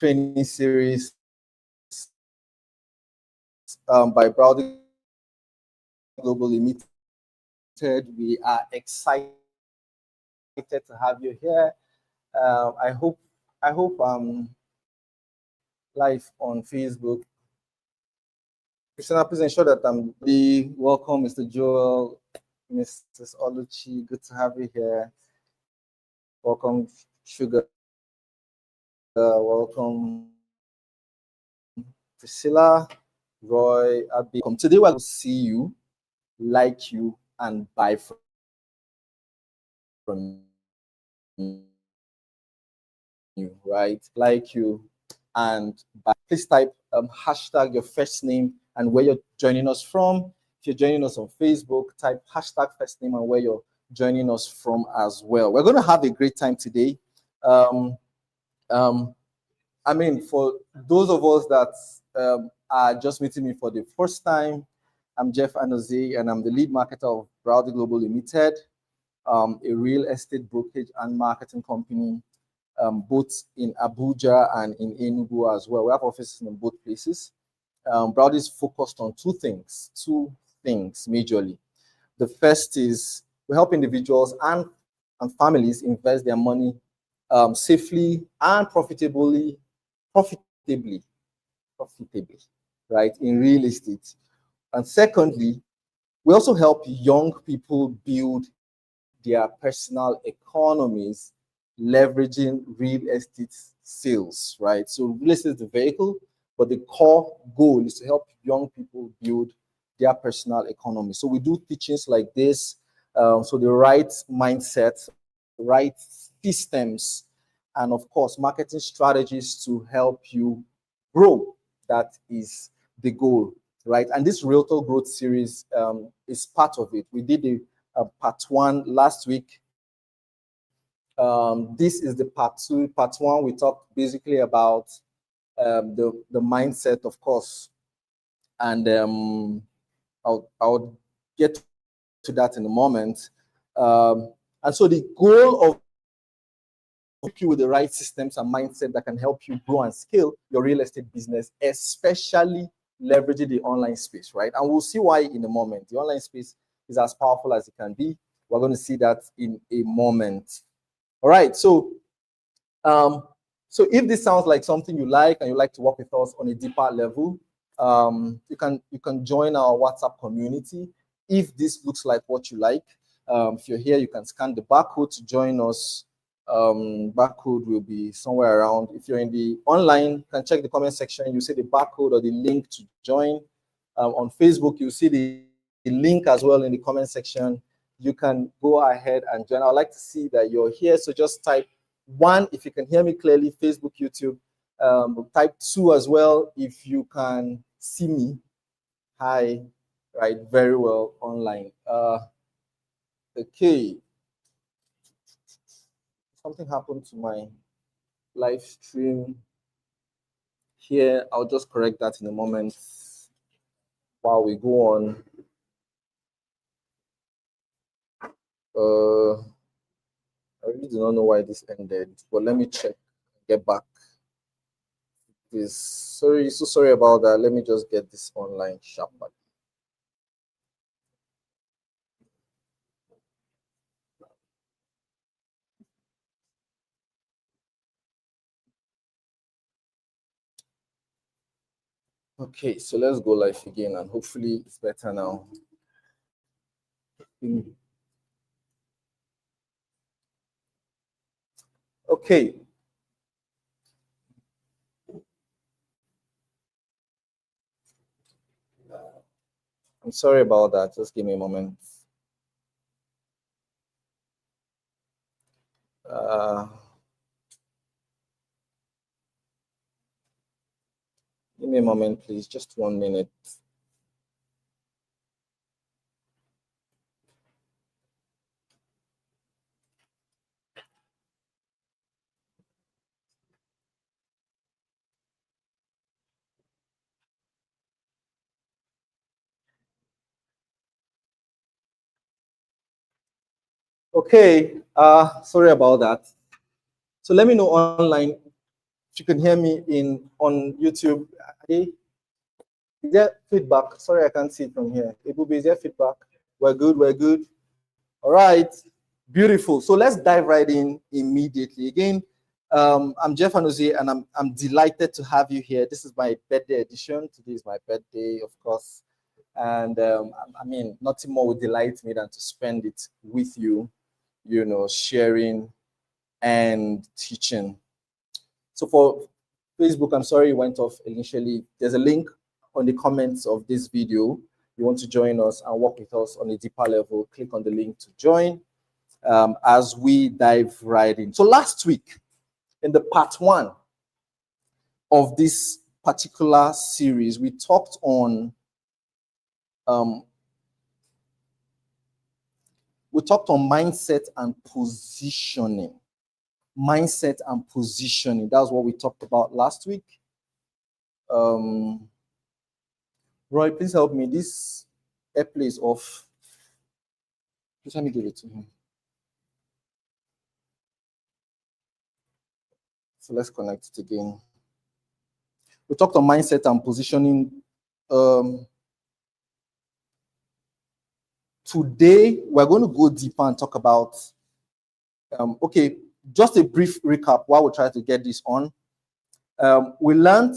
Training Series by Browdy Global Limited. We are excited to have you here. I hope live on Facebook. Christina, please ensure that I'm welcome, Mr. Joel, Mrs. Oluchi. Good to have you here. Welcome, Sugar. Welcome, Priscilla, Roy, Abby. Today we're going to see you, like you, and buy from you, right? Like you and buy. Please type hashtag your first name and where you're joining us from. If you're joining us on Facebook, type hashtag first name and where you're joining us from as well. We're going to have a great time today. I mean, for those of us that are just meeting me for the first time, I'm Jeff Anozie, and I'm the lead marketer of Browdy Global Limited, a real estate brokerage and marketing company, both in Abuja and in Enugu as well. We have offices in both places. Browdy is focused on two things majorly. The first is we help individuals and families invest their money safely and profitably, right, in real estate. And secondly, we also help young people build their personal economies leveraging real estate sales, right? So real estate is the vehicle, but the core goal is to help young people build their personal economy. So we do teachings like this, so the right mindset, right systems, and of course, marketing strategies to help you grow. That is the goal, right? And this Realtor Growth Series is part of it. We did a part one last week. This is the part two. Part one, we talked basically about the mindset, of course, and I'll get to that in a moment. And so the goal of you with the right systems and mindset that can help you grow and scale your real estate business, especially leveraging the online space, right? And we'll see why in a moment. The online space is as powerful as it can be. We're going to see that in a moment. All right, so if this sounds like something you like and you like to work with us on a deeper level, you can join our WhatsApp community. If this looks like what you like, if you're here, you can scan the barcode to join us. Barcode will be somewhere around. If you're in the online, you can check the comment section. You see the barcode or the link to join. On Facebook, you see the link as well in the comment section. You can go ahead and join. I'd like to see that you're here. So just type 1 if you can hear me clearly, Facebook, YouTube. Type 2 as well if you can see me. Hi, right, very well online. Okay. Something happened to my live stream here. I'll just correct that in a moment while we go on. I really do not know why this ended, but let me check, get back. Please, so sorry about that. Let me just get this online sharply. Okay, so let's go live again, and hopefully it's better now. Okay. I'm sorry about that. Just give me a moment. Give me a moment, please. Just 1 minute. Okay, sorry about that. So let me know online If you can hear me on YouTube, hey, is there feedback? Sorry, I can't see it from here. Ebube, is there feedback? We're good, we're good. All right, beautiful. So let's dive right in immediately. Again, I'm Jeff Anozie, and I'm delighted to have you here. This is my birthday edition. Today is my birthday, of course. And I mean, nothing more would delight me than to spend it with you, you know, sharing and teaching. So for Facebook, I'm sorry it went off initially. There's a link on the comments of this video. You want to join us and work with us on a deeper level, click on the link to join as we dive right in. So last week, in the part 1 of this particular series, we talked on mindset and positioning. Mindset and positioning. That's what we talked about last week. Roy, please help me. This airplay is off. Please let me give it to him. So let's connect it again. We talked on mindset and positioning. Today, we're going to go deeper and talk about, okay, just a brief recap while we try to get this on. We learned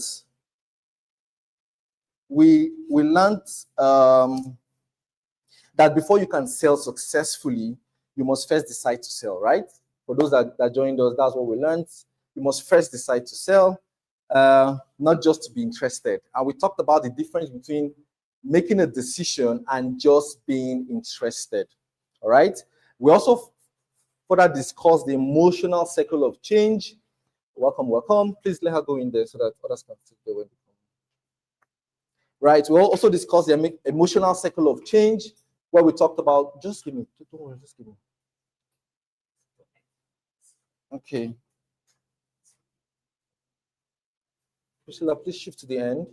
that before you can sell successfully, you must first decide to sell, right? For those that joined us, that's what we learned. You must first decide to sell, not just to be interested. And we talked about the difference between making a decision and just being interested, all right? We also further discussed the emotional cycle of change. Welcome, welcome. Please let her go in there so that others can see the way. Right, we also discussed the emotional cycle of change, where we talked about, just give me, don't worry, just give me. Okay. Priscilla, please shift to the end.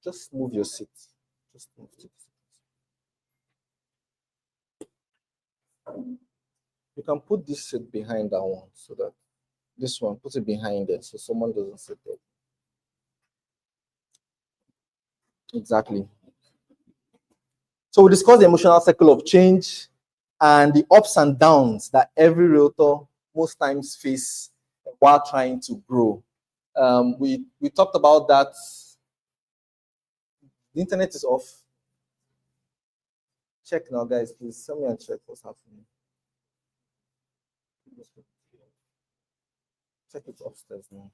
Just move your seat. Just move to the seat. You can put this seat behind that one, so that this one, put it behind it so someone doesn't sit there. Exactly. So we discussed the emotional cycle of change and the ups and downs that every realtor most times face while trying to grow. We talked about that. The internet is off. Check now, guys. Please send me and check what's happening. Check it upstairs now.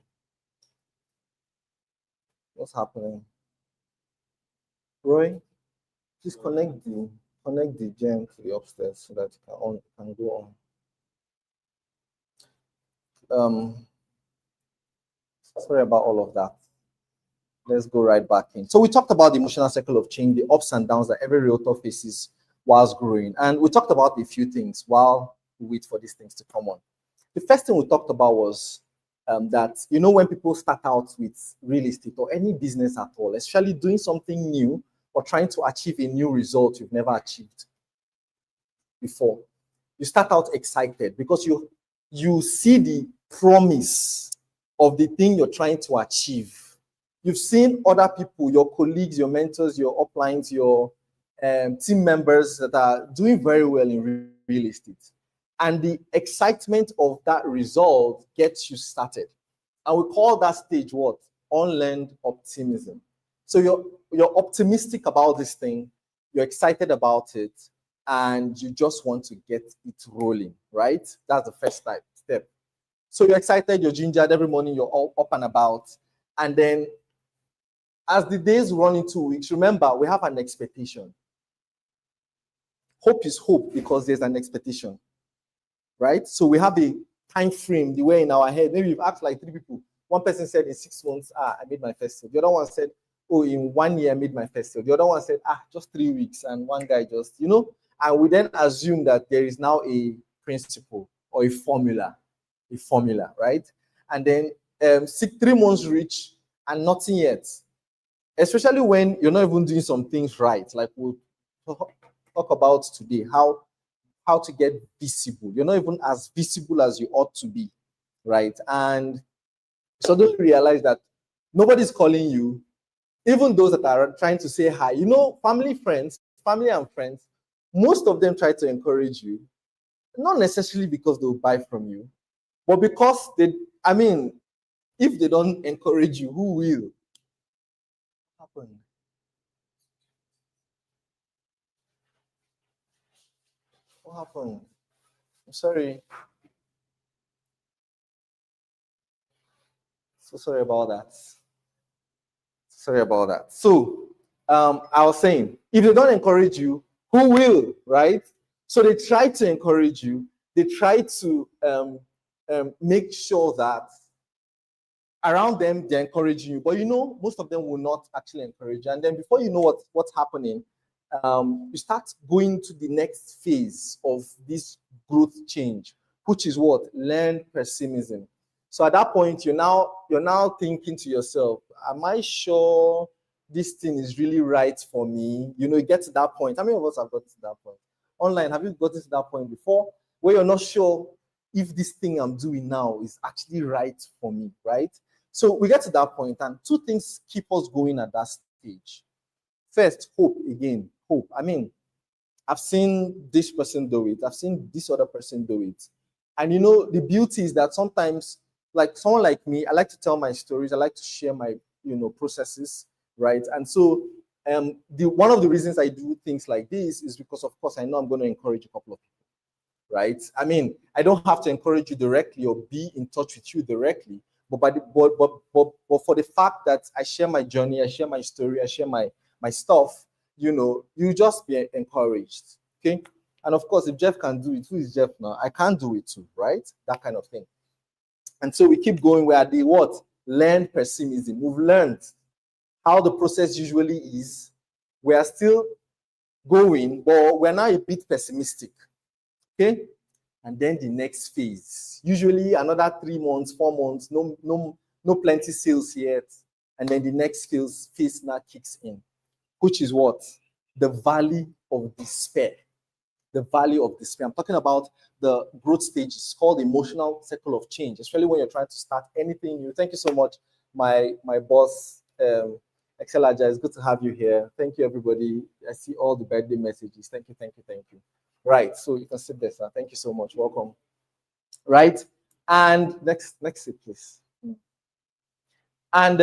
What's happening? Roy, please connect the gem to the upstairs so that it can go on. Sorry about all of that. Let's go right back in. So we talked about the emotional cycle of change, the ups and downs that every realtor faces whilst growing. And we talked about a few things while we wait for these things to come on. The first thing we talked about was that, you know, when people start out with real estate or any business at all, especially doing something new or trying to achieve a new result you've never achieved before, you start out excited because you see the promise of the thing you're trying to achieve. You've seen other people, your colleagues, your mentors, your uplines, your team members that are doing very well in real estate. And the excitement of that result gets you started. And we call that stage what? Unlearned optimism. So you're optimistic about this thing, you're excited about it, and you just want to get it rolling, right? That's the first step. So you're excited, you're gingered, every morning you're all up and about. And then as the days run into weeks, remember, we have an expectation. Hope is hope because there's an expectation, right? So we have a time frame, the way in our head. Maybe you've asked like 3 people. One person said in 6 months, I made my first sale. The other one said, oh, in 1 year I made my first sale. The other one said, just 3 weeks. And one guy just, you know, and we then assume that there is now a principle or a formula, right? And then 3 months reach and nothing yet. Especially when you're not even doing some things right, like we'll talk about today, how how to get visible. You're not even as visible as you ought to be, right? And suddenly realize that nobody's calling you, even those that are trying to say hi. You know, family and friends, most of them try to encourage you, not necessarily because they'll buy from you, but because I mean, if they don't encourage you, who will? What happened? What happened? I'm sorry. So sorry about that. Sorry about that. So, I was saying, if they don't encourage you, who will, right? So they try to encourage you. They try to make sure that around them they're encouraging you, but you know, most of them will not actually encourage you. And then before you know what's happening, you start going to the next phase of this growth change, which is what? Learned pessimism. So at that point, you're now thinking to yourself, am I sure this thing is really right for me? You know, you get to that point. How many of us have got to that point? Online, have you gotten to that point before where you're not sure if this thing I'm doing now is actually right for me, right? So we get to that point, and two things keep us going at that stage. First, hope again. Hope. I mean, I've seen this person do it. I've seen this other person do it. And you know, the beauty is that sometimes, like someone like me, I like to tell my stories. I like to share my, processes, right? And so, the one of the reasons I do things like this is because, of course, I know I'm going to encourage a couple of people, right? I mean, I don't have to encourage you directly or be in touch with you directly, but for the fact that I share my journey, I share my story, I share my stuff, you just be encouraged. Okay. And of course, if Jeff can do it, who is Jeff now? I can't do it too, right? That kind of thing. And so we keep going. We are the what? Learn pessimism. We've learned how the process usually is. We are still going, but we're now a bit pessimistic. Okay. And then the next phase, usually another 3 months, 4 months, no plenty sales yet. And then the next phase now kicks in, which is what? The valley of despair. The valley of despair. I'm talking about the growth stage. It's called emotional cycle of change, especially when you're trying to start anything new. Thank you so much, my boss, Excel Agile. It's good to have you here. Thank you, everybody. I see all the birthday messages. Thank you, thank you, thank you. Right, so you can sit there, sir. Thank you so much. Welcome. Right, and next seat, please. And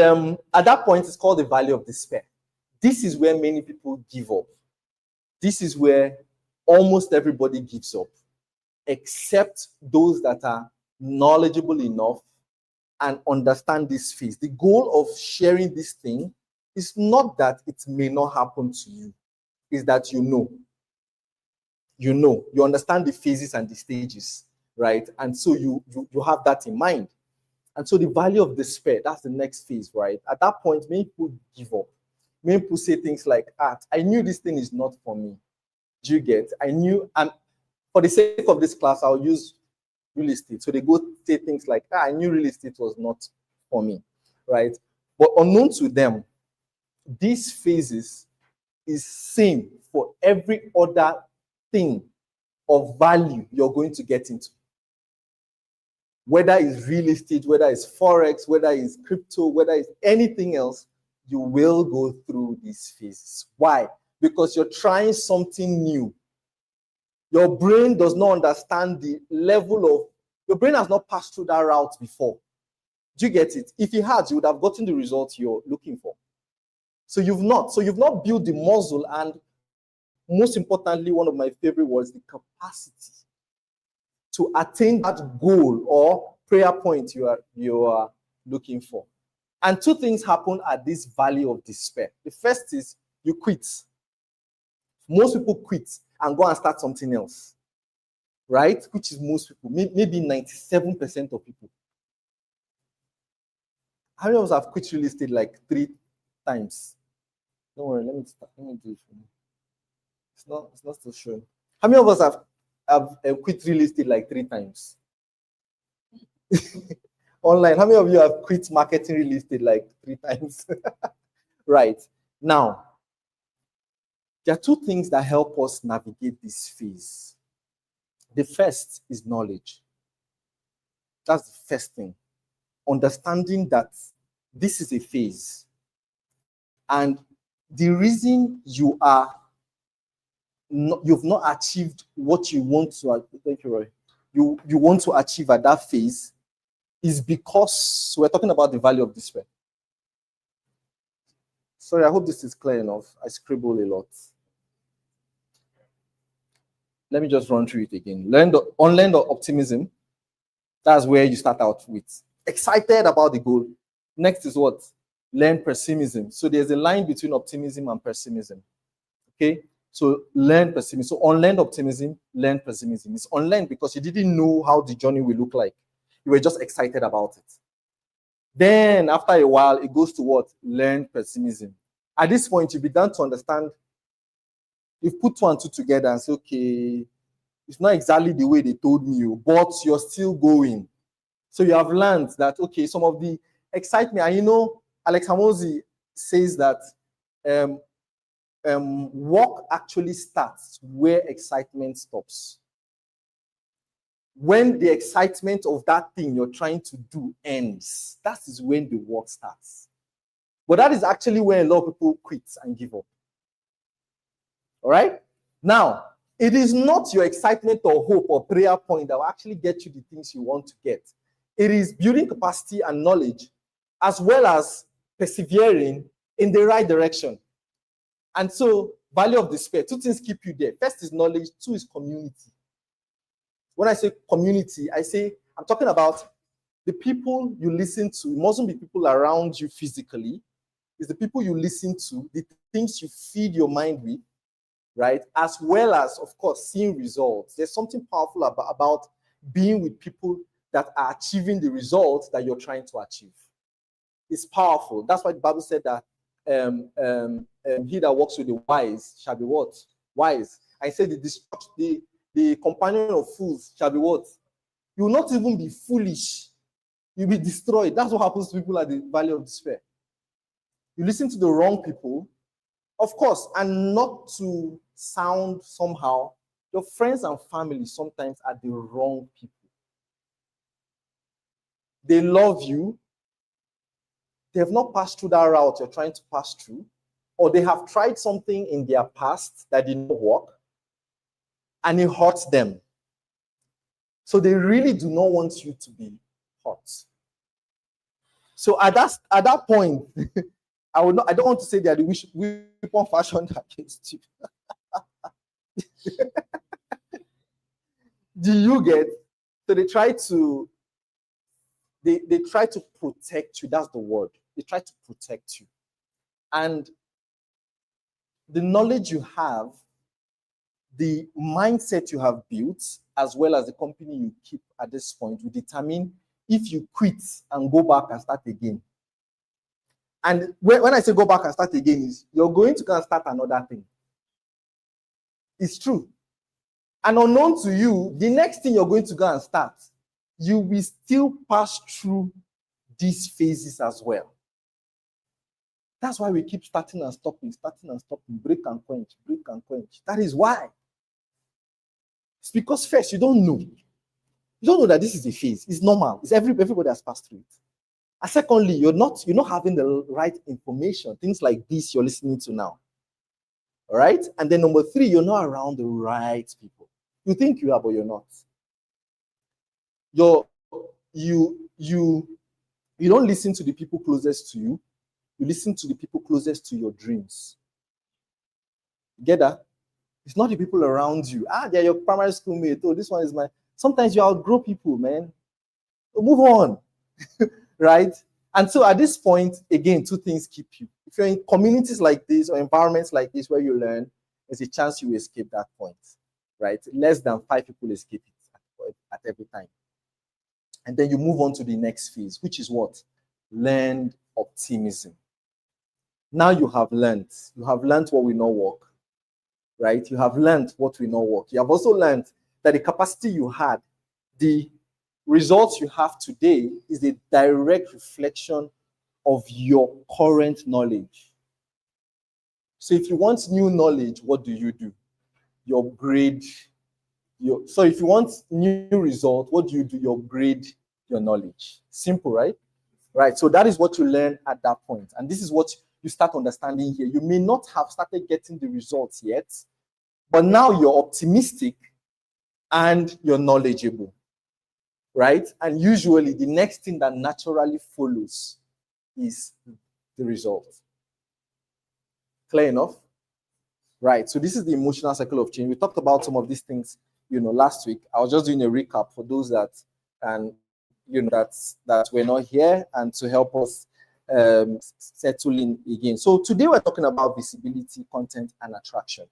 at that point, it's called the valley of despair. This is where many people give up. This is where almost everybody gives up, except those that are knowledgeable enough and understand this phase. The goal of sharing this thing is not that it may not happen to you, is that you understand the phases and the stages, right? And so you have that in mind. And so the value of despair, that's the next phase, right? At that point, many people give up. Many people say things like, I knew this thing is not for me. Do you get? I knew, and for the sake of this class, I'll use real estate. So they go say things like, I knew real estate was not for me, right? But unknown to them, these phases is same for every other thing of value you're going to get into. Whether it's real estate, whether it's forex, whether it's crypto, whether it's anything else, you will go through these phases. Why? Because you're trying something new. Your brain does not understand the level of, your brain has not passed through that route before. Do you get it? If it had, you would have gotten the results you're looking for. So you've not built the muscle, and most importantly, one of my favorite words, the capacity to attain that goal or prayer point you are looking for. And two things happen at this valley of despair. The first is you quit. Most people quit and go and start something else, right? Which is most people, maybe 97% of people. How many of us have quit real estate like 3 times? Don't worry, let me do it for you. It's not still showing. How many of us have quit real estate like 3 times? Online, how many of you have quit marketing real estate like 3 times? Right. Now, there are two things that help us navigate this phase. The first is knowledge. That's the first thing. Understanding that this is a phase. And the reason you've not achieved what you want to, thank you, Roy, you want to achieve at that phase is because we're talking about the value of despair. Sorry, I hope this is clear enough. I scribble a lot. Let me just run through it again. Unlearn the optimism. That's where you start out with. Excited about the goal. Next is what? Learn pessimism. So there's a line between optimism and pessimism. Okay? So learn pessimism. So unlearn optimism, learn pessimism. It's unlearned because you didn't know how the journey will look like. You were just excited about it. Then after a while, it goes to what? Learn pessimism. At this point, you began to understand. You've put two and two together and say, okay, it's not exactly the way they told me, but you're still going. So you have learned that, okay, some of the excitement, and you know, Alex Hamosi says that work actually starts where excitement stops. When the excitement of that thing you're trying to do ends, that is when the work starts. But that is actually where a lot of people quit and give up. All right? Now, it is not your excitement or hope or prayer point that will actually get you the things you want to get. It is building capacity and knowledge, as well as persevering in the right direction. And so, value of despair, two things keep you there. First is knowledge, two is community. When I say community, I'm talking about the people you listen to. It mustn't be people around you physically. It's the people you listen to, the things you feed your mind with, right? As well as, of course, seeing results. There's something powerful about being with people that are achieving the results that you're trying to achieve. It's powerful. That's why the Bible said that he that walks with the wise shall be what? Wise. I said the companion of fools shall be what? You will not even be foolish. You'll be destroyed. That's what happens to people at the valley of despair. You listen to the wrong people, of course, and not to sound somehow, your friends and family sometimes are the wrong people. They love you. They have not passed through that route you're trying to pass through, or they have tried something in their past that did not work, and it hurts them. So they really do not want you to be hurt. So at that point, I don't want to say they are the weapon fashioned against you. Do you get? So they try to protect you. That's the word. They try to protect you. And the knowledge you have, the mindset you have built, as well as the company you keep at this point, will determine if you quit and go back and start again. And when I say go back and start again, is you're going to go and start another thing. It's true. And unknown to you, the next thing you're going to go and start, you will still pass through these phases as well. That's why we keep starting and stopping, break and quench. That is why. It's because first, you don't know. You don't know that this is a phase. It's normal. It's everybody has passed through it. And secondly, you're not having the right information. Things like this you're listening to now. All right? And then number 3, you're not around the right people. You think you are, but you're not. You don't listen to the people closest to you. You listen to the people closest to your dreams. You get that? It's not the people around you. They're your primary school mate. Oh, this one is my... Sometimes you outgrow people, man. So move on. Right? And so at this point, again, 2 things keep you. If you're in communities like this or environments like this where you learn, there's a chance you will escape that point. Right? Less than 5 people escape it at every time. And then you move on to the next phase, which is what? Learned optimism. Now you have learned. You have learned what will not work. Right? You have learned what will not work. You have also learned that the capacity you had, the results you have today is a direct reflection of your current knowledge. So if you want new knowledge, what do? You upgrade So if you want new result, what do? You upgrade your knowledge. Simple, right? Right. So that is what you learn at that point. And this is what you start understanding here. You may not have started getting the results yet, but now you're optimistic and you're knowledgeable, right? And usually the next thing that naturally follows is the result. Clear enough? Right. So this is the emotional cycle of change. We talked about some of these things, last week. I was just doing a recap for those that and that were not here and to help us settle in again. So today we're talking about visibility, content, and attraction.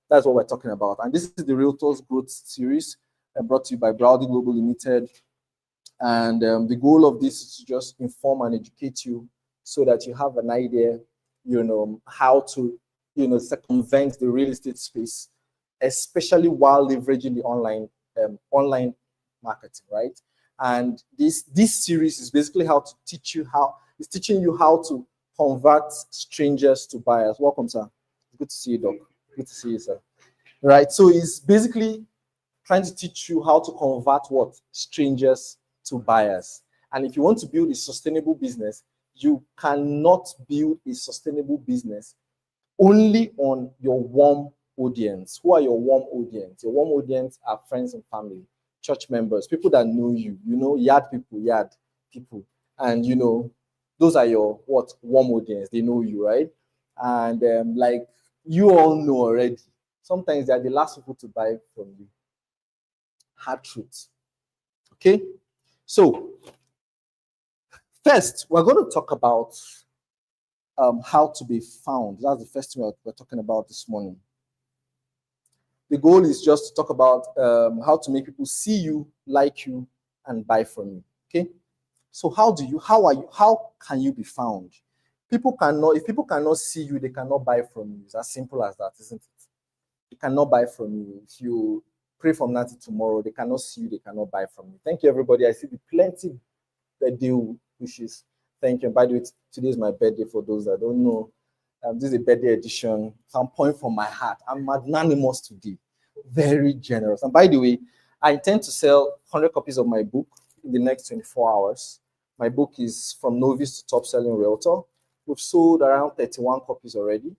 That's what we're talking about. And this is the Realtors Growth Series brought to you by Browdy Global Limited. And the goal of this is to just inform and educate you so that you have an idea, how to, circumvent the real estate space, especially while leveraging the online marketing, right? And this series is basically it's teaching you how to convert strangers to buyers. Welcome, sir. Good to see you, Doc. Good to see you, sir. Right. So it's basically trying to teach you how to convert what? Strangers to buyers. And if you want to build a sustainable business, you cannot build a sustainable business only on your warm audience. Who are your warm audience? Your warm audience are friends and family, church members, people that know you, yard people. And, those are your warm audience. They know you, right? And like you all know already, sometimes they are the last people to buy from you. Hard truth. Okay? So, first, we're going to talk about how to be found. That's the first thing we're talking about this morning. The goal is just to talk about how to make people see you, like you, and buy from you. Okay? So how can you be found? If people cannot see you, they cannot buy from you. It's as simple as that, isn't it? They cannot buy from you. If you pray from now to tomorrow, they cannot see you, they cannot buy from you. Thank you, everybody. I see the plenty birthday wishes. Thank you. By the way, today is my birthday for those that don't know. This is a birthday edition. So I'm pouring from my heart. I'm magnanimous today. Very generous. And by the way, I intend to sell 100 copies of my book in the next 24 hours. My book is From Novice to Top Selling Realtor. We've sold around 31 copies already.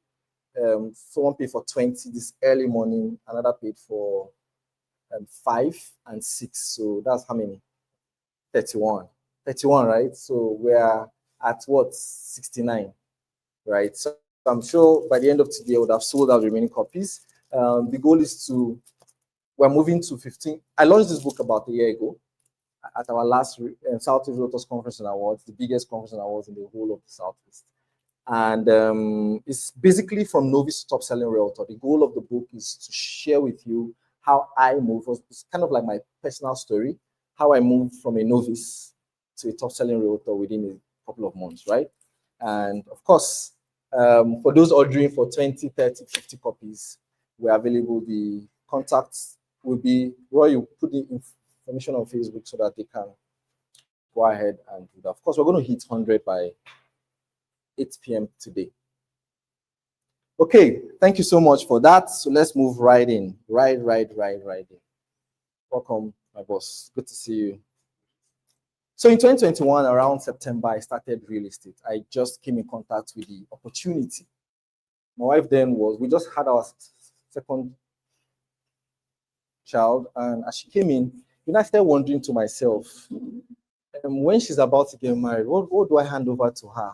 Someone paid for 20 this early morning. Another paid for 5 and 6. So that's how many? 31. 31, right? So we're at what? 69, right? So I'm sure by the end of today, I would have sold out remaining copies. The goal is we're moving to 15. I launched this book about a year ago at our last Southeast Realtors Conference and Awards, the biggest conference and awards in the whole of the Southeast. And it's basically from novice to top selling realtor. The goal of the book is to share with you how I move. It's kind of like my personal story, how I moved from a novice to a top selling realtor within a couple of months, right? And of course, for those ordering for 20, 30, 50 copies, we're available. The contacts will be, Roy, you put the information on Facebook so that they can go ahead and do that. Of course, we're going to hit 100 by 8 p.m. today. Okay, thank you so much for that. So let's move right in. Right in. Welcome, my boss. Good to see you. So in 2021, around September, I started real estate. I just came in contact with the opportunity. My wife then we just had our second child, and as she came in, I started wondering to myself, when she's about to get married, what do I hand over to her?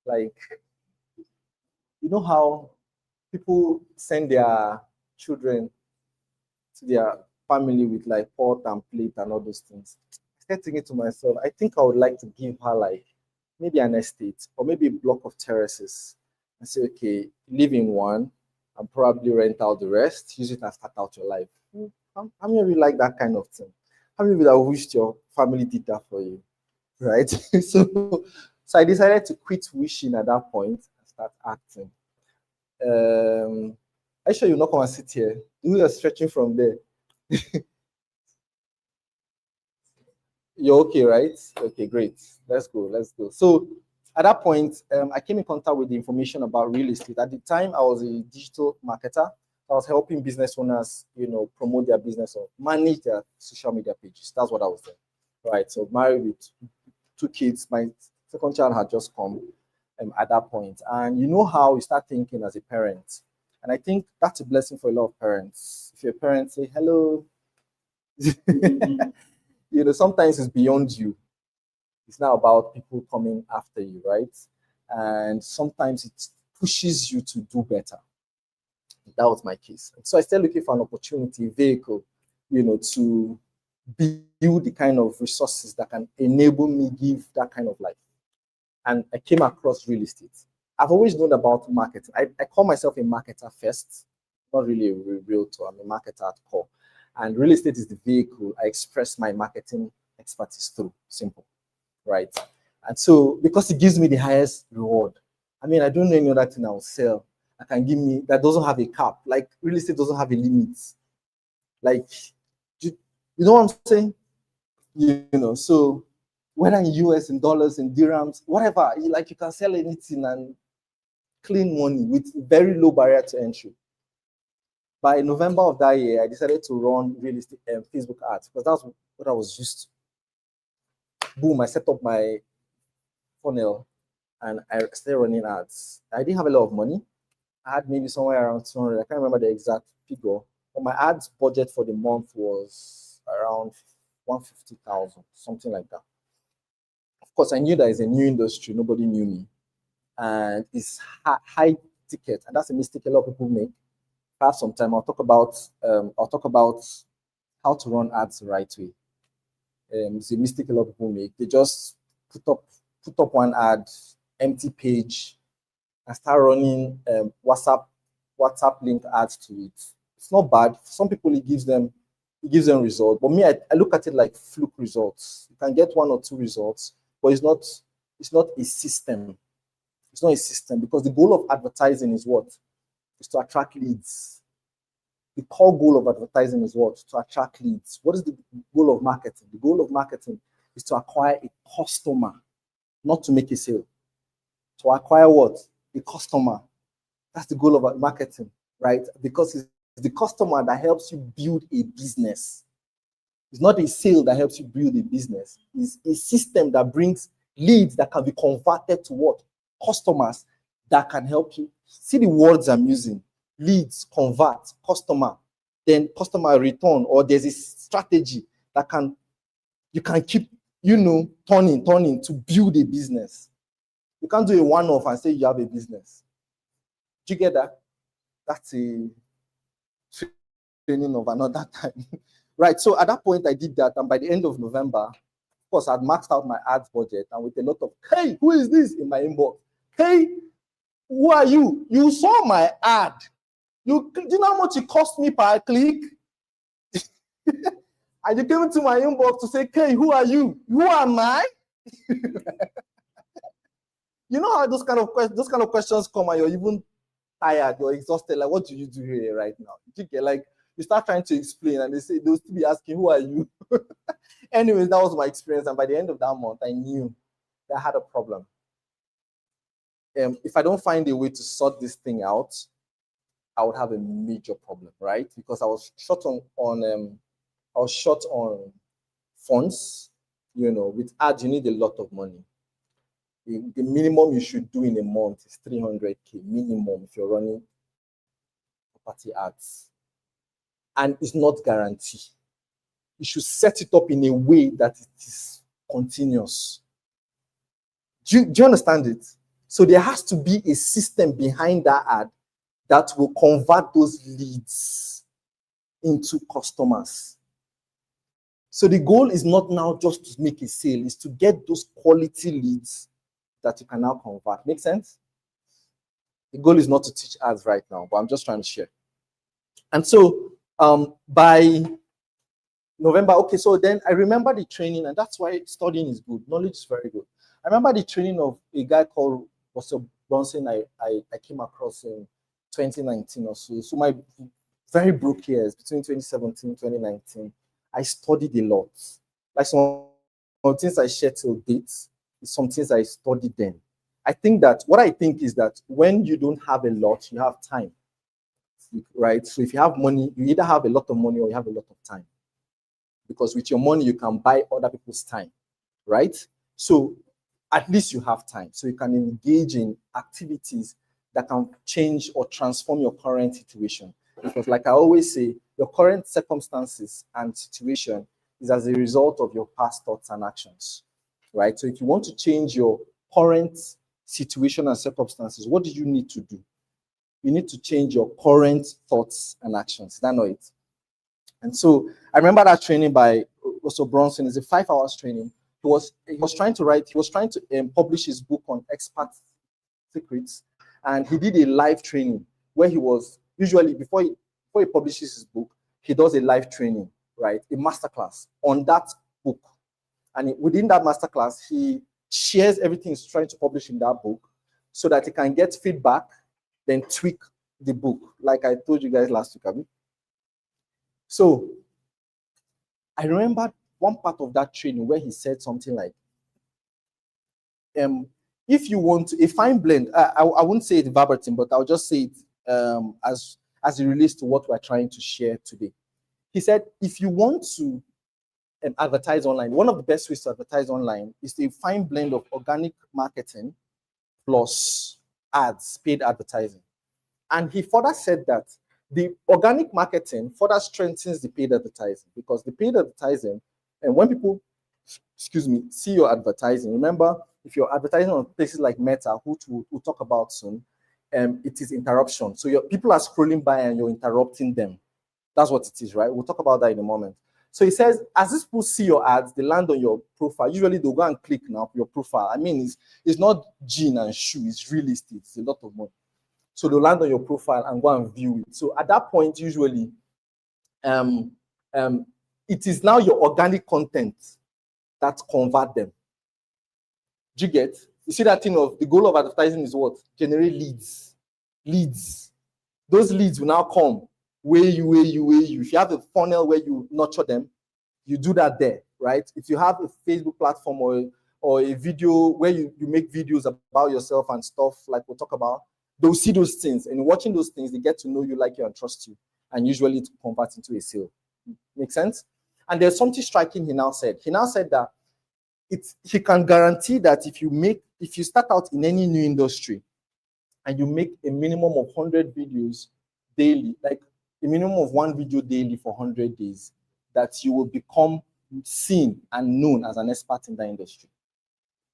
Like, how people send their children to their family with like pot and plate and all those things. I started thinking to myself, I think I would like to give her like maybe an estate or maybe a block of terraces and say, okay, live in one and probably rent out the rest, use it and start out your life. How many of you like that kind of thing? How many of you that wished your family did that for you? Right? So I decided to quit wishing at that point and start acting. Are you sure you're not going to sit here? You are stretching from there. You're okay, right? Okay, great. Let's go. So at that point, I came in contact with the information about real estate. At the time, I was a digital marketer. I was helping business owners, promote their business or manage their social media pages. That's what I was doing. Right. So married with 2 kids. My second child had just come at that point. And you know how you start thinking as a parent. And I think that's a blessing for a lot of parents. If your parents say hello, sometimes it's beyond you. It's not about people coming after you, right? And sometimes it pushes you to do better. That was my case. So I started looking for an opportunity vehicle, to build the kind of resources that can enable me give that kind of life. And I came across real estate. I've always known about marketing. I call myself a marketer first, not really a realtor. I'm a marketer at core. And real estate is the vehicle I express my marketing expertise through. Simple, right? And so, because it gives me the highest reward, I mean, I don't know any other thing I'll sell that can give me, that doesn't have a cap. Like, real estate doesn't have a limit. Like, you know what I'm saying? So whether in US, in dollars, in dirhams, whatever, you can sell anything and clean money with very low barrier to entry. By November of that year, I decided to run real estate and Facebook ads because that's what I was used to. Boom, I set up my funnel and I started running ads. I didn't have a lot of money. I had maybe somewhere around 200. I can't remember the exact figure. But my ads budget for the month was around 150,000, something like that. Of course, I knew that it's a new industry. Nobody knew me. And it's high ticket. And that's a mistake a lot of people make. If I have some time, I'll talk about how to run ads the right way. It's a mistake a lot of people make. They just put up one ad, empty page, and start running WhatsApp link ads to it. It's not bad. For some people, it gives them results. But me, I look at it like fluke results. You can get 1 or 2 results, but it's not a system. It's not a system because the goal of advertising is what? Is to attract leads. The core goal of advertising is what? To attract leads. What is the goal of marketing? The goal of marketing is to acquire a customer, not to make a sale. To acquire what? A customer. That's the goal of marketing, right? Because it's the customer that helps you build a business. It's not a sale that helps you build a business. It's a system that brings leads that can be converted to what? Customers that can help you. See the words I'm using. Leads, convert, customer, then customer return, or there's a strategy that you can keep, turning to build a business. You can't do a one-off and say you have a business. Do you get that? That's a training of another time. Right. So at that point, I did that. And by the end of November, of course, I'd maxed out my ads budget and with a lot of, hey, who is this in my inbox? Hey, who are you? You saw my ad. Do you know how much it cost me per click? And you came into my inbox to say, hey, who are you? Who am I? You know how those kind of questions come and you're even tired, you're exhausted. Like, what do you do here right now? You get you start trying to explain, and they'll still be asking, who are you? Anyways, that was my experience. And by the end of that month, I knew that I had a problem. If I don't find a way to sort this thing out, I would have a major problem, right? Because I was short on funds. With ads, you need a lot of money. The minimum you should do in a month is 300K minimum if you're running property ads. And it's not guaranteed. You should set it up in a way that it is continuous. Do you understand it? So there has to be a system behind that ad that will convert those leads into customers. So the goal is not now just to make a sale, it's to get those quality leads that you can now convert. Make sense? The goal is not to teach ads right now, but I'm just trying to share. And so by November, okay, so then I remember the training, and that's why studying is good. Knowledge is very good. I remember the training of a guy called Russell Brunson I came across in 2019 or so. So my very broke years, between 2017 and 2019, I studied a lot. Like some things I share till date, some things I studied then. What I think is that when you don't have a lot, you have time. right? So if you have money, you either have a lot of money or you have a lot of time. Because with your money, you can buy other people's time, right? So at least you have time. So you can engage in activities that can change or transform your current situation. Because like I always say, your current circumstances and situation is as a result of your past thoughts and actions, right? So if you want to change your current situation and circumstances, what do you need to do? You need to change your current thoughts and actions. Is that not it? And so I remember that training by Russell Brunson. It's a 5 hours training. He was trying to publish his book on expert secrets, and he did a live training where he was usually before he publishes his book, he does a live training, right? A masterclass on that book. And within that masterclass, he shares everything he's trying to publish in that book so that he can get feedback, then tweak the book, like I told you guys last week, Abby. So I remember one part of that training where he said something like, if you want a fine blend, I wouldn't say it verbatim, but I'll just say it as it relates to what we're trying to share today. He said, if you want to advertise online, one of the best ways to advertise online is a fine blend of organic marketing plus ads, paid advertising. And he further said that the organic marketing further strengthens the paid advertising, because the paid advertising, and when people, see your advertising, remember, if you're advertising on places like Meta, which we'll talk about soon, it is interruption. So your people are scrolling by and you're interrupting them. That's what it is, right? We'll talk about that in a moment. So he says, as these people see your ads, they land on your profile. Usually they'll go and click now your profile. I mean, it's not jean and shoe, it's real estate. It's a lot of money. So they'll land on your profile and go and view it. So at that point, usually, it is now your organic content that convert them. Do you get? You see that thing of the goal of advertising is what? Generate leads. Leads. Those leads will now come. Weigh you. If you have a funnel where you nurture them, you do that there, right? If you have a Facebook platform or a video where you make videos about yourself and stuff like we'll talk about, they'll see those things. And watching those things, they get to know you, like you, and trust you. And usually it converts into a sale. Make sense? And there's something striking he now said. He now said that he can guarantee that if you start out in any new industry and you make a minimum of 100 videos daily, like a minimum of 1 video daily for 100 days, that you will become seen and known as an expert in that industry.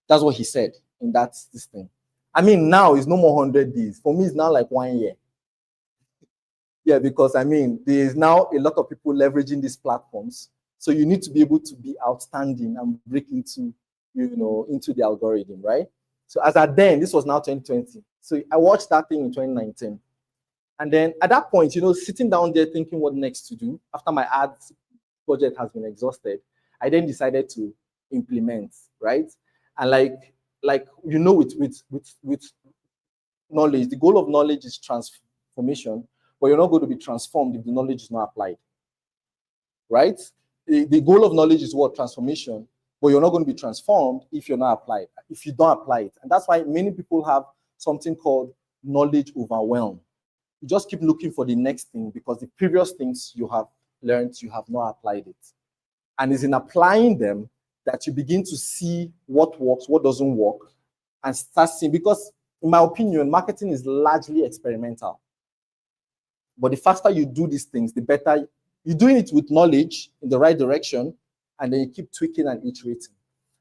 That's what he said in this thing. I mean, now it's no more 100 days. For me, it's now like 1 year. Yeah, because I mean, there is now a lot of people leveraging these platforms. So you need to be able to be outstanding and break into the algorithm, right? So as at then, this was now 2020. So I watched that thing in 2019. And then at that point, sitting down there thinking what next to do after my ads budget has been exhausted, I then decided to implement, right? And with knowledge, the goal of knowledge is transformation, but you're not going to be transformed if the knowledge is not applied, right? The goal of knowledge is what? Transformation, but you're not going to be transformed if you're not applied, if you don't apply it. And that's why many people have something called knowledge overwhelm. You just keep looking for the next thing because the previous things you have learned, you have not applied it. And it's in applying them that you begin to see what works, what doesn't work, and start seeing, because in my opinion, marketing is largely experimental. But the faster you do these things, the better. You're doing it with knowledge in the right direction, and then you keep tweaking and iterating.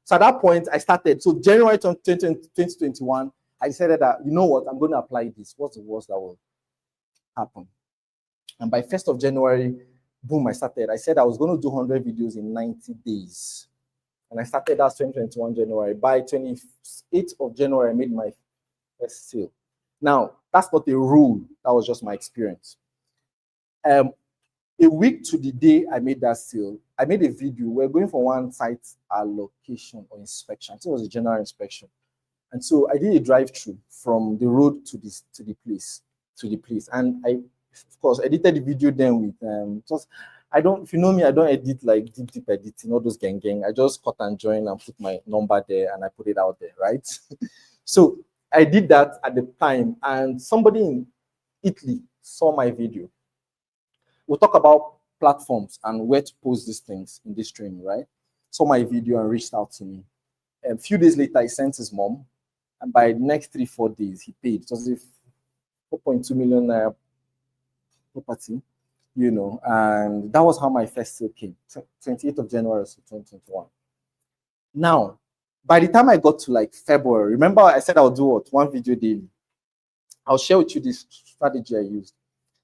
So at that point, I started. So January 2021, I decided that, you know what, I'm going to apply this. What's the worst that will happen? And by 1st of January, boom, I started. I said I was going to do 100 videos in 90 days. And I started that 2021 January. By 28th of January, I made my first sale. Now, that's not a rule. That was just my experience. A week to the day I made that sale, I made a video. We're going for one site allocation or inspection. I think it was a general inspection. And so I did a drive-through from the road to the place. And I, of course, edited the video then with if you know me, I don't edit like deep editing, all those gang. I just cut and join and put my number there and I put it out there, right? So I did that at the time, and somebody in Italy saw my video. We'll talk about platforms and where to post these things in this training, right? Saw my video and reached out to me. A few days later, he sent his mom, and by the next 3-4 days, he paid. It was a 4.2 million naira property, and that was how my first sale came, 28th of January 2021. Now, by the time I got to like February, remember I said I'll do what? One video daily. I'll share with you this strategy I used.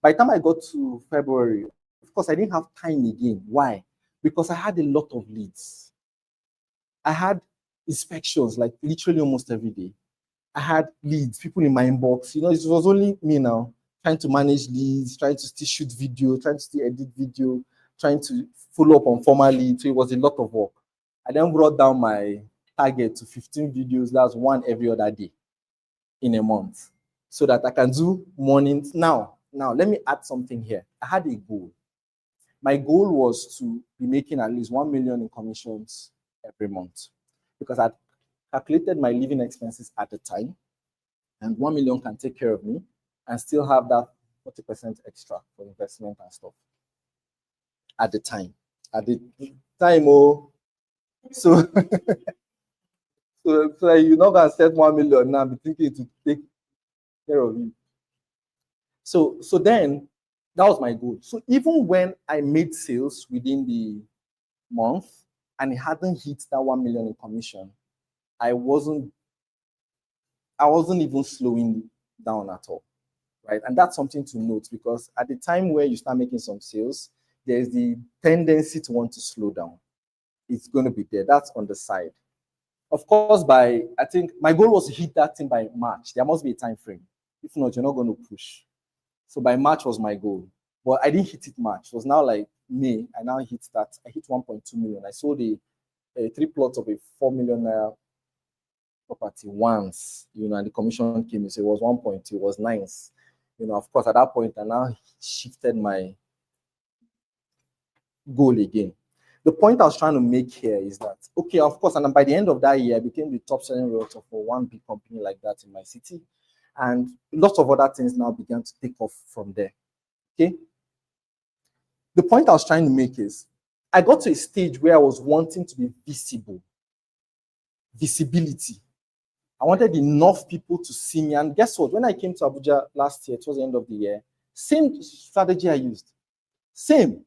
By the time I got to February, of course, I didn't have time again. Why? Because I had a lot of leads. I had inspections like literally almost every day. I had leads, people in my inbox. It was only me now trying to manage leads, trying to still shoot video, trying to still edit video, trying to follow up on formal leads. So it was a lot of work. I then brought down my target to 15 videos. That's one every other day in a month, so that I can do mornings. Now, let me add something here. I had a goal. My goal was to be making at least 1 million in commissions every month, because I'd calculated my living expenses at the time, and 1 million can take care of me and still have that 40% extra for investment and stuff at the time. So, so you're not gonna set 1 million now, be thinking to take care of you. So then that was my goal. So even when I made sales within the month and it hadn't hit that 1 million in commission, I wasn't even slowing down at all, right? And that's something to note, because at the time where you start making some sales, there's the tendency to want to slow down. It's going to be there. That's on the side. Of course, I think my goal was to hit that thing by March. There must be a time frame. If not, you're not going to push. So by March was my goal. But I didn't hit it March. It was now like May. I now hit that. I hit 1.2 million. I sold a 3 plots of a 4 million naira property once, and the commission came. So it was 1.2. It was nice. Of course, at that point, I now shifted my goal again. The point I was trying to make here is that, okay, of course, and by the end of that year, I became the top selling realtor for one big company like that in my city. And lots of other things now began to take off from there. Okay. The point I was trying to make is, I got to a stage where I was wanting to be visible. Visibility. I wanted enough people to see me. And guess what? When I came to Abuja last year, towards the end of the year, same strategy I used. Same.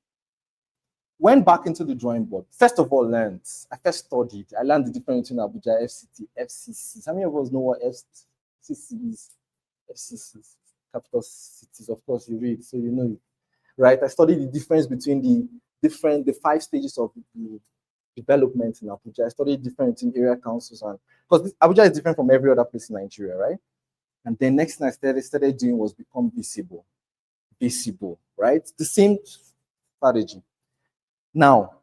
Went back into the drawing board. First of all, I first studied. I learned the difference between Abuja, FCT, FCC. How many of us know what FCC is? FCC, capital cities. Of course, you read, so you know it, right? I studied the difference between the 5 stages of the development in Abuja. I studied different in area councils, and because Abuja is different from every other place in Nigeria, right? And then next thing I started doing was become visible, right? The same strategy. Now,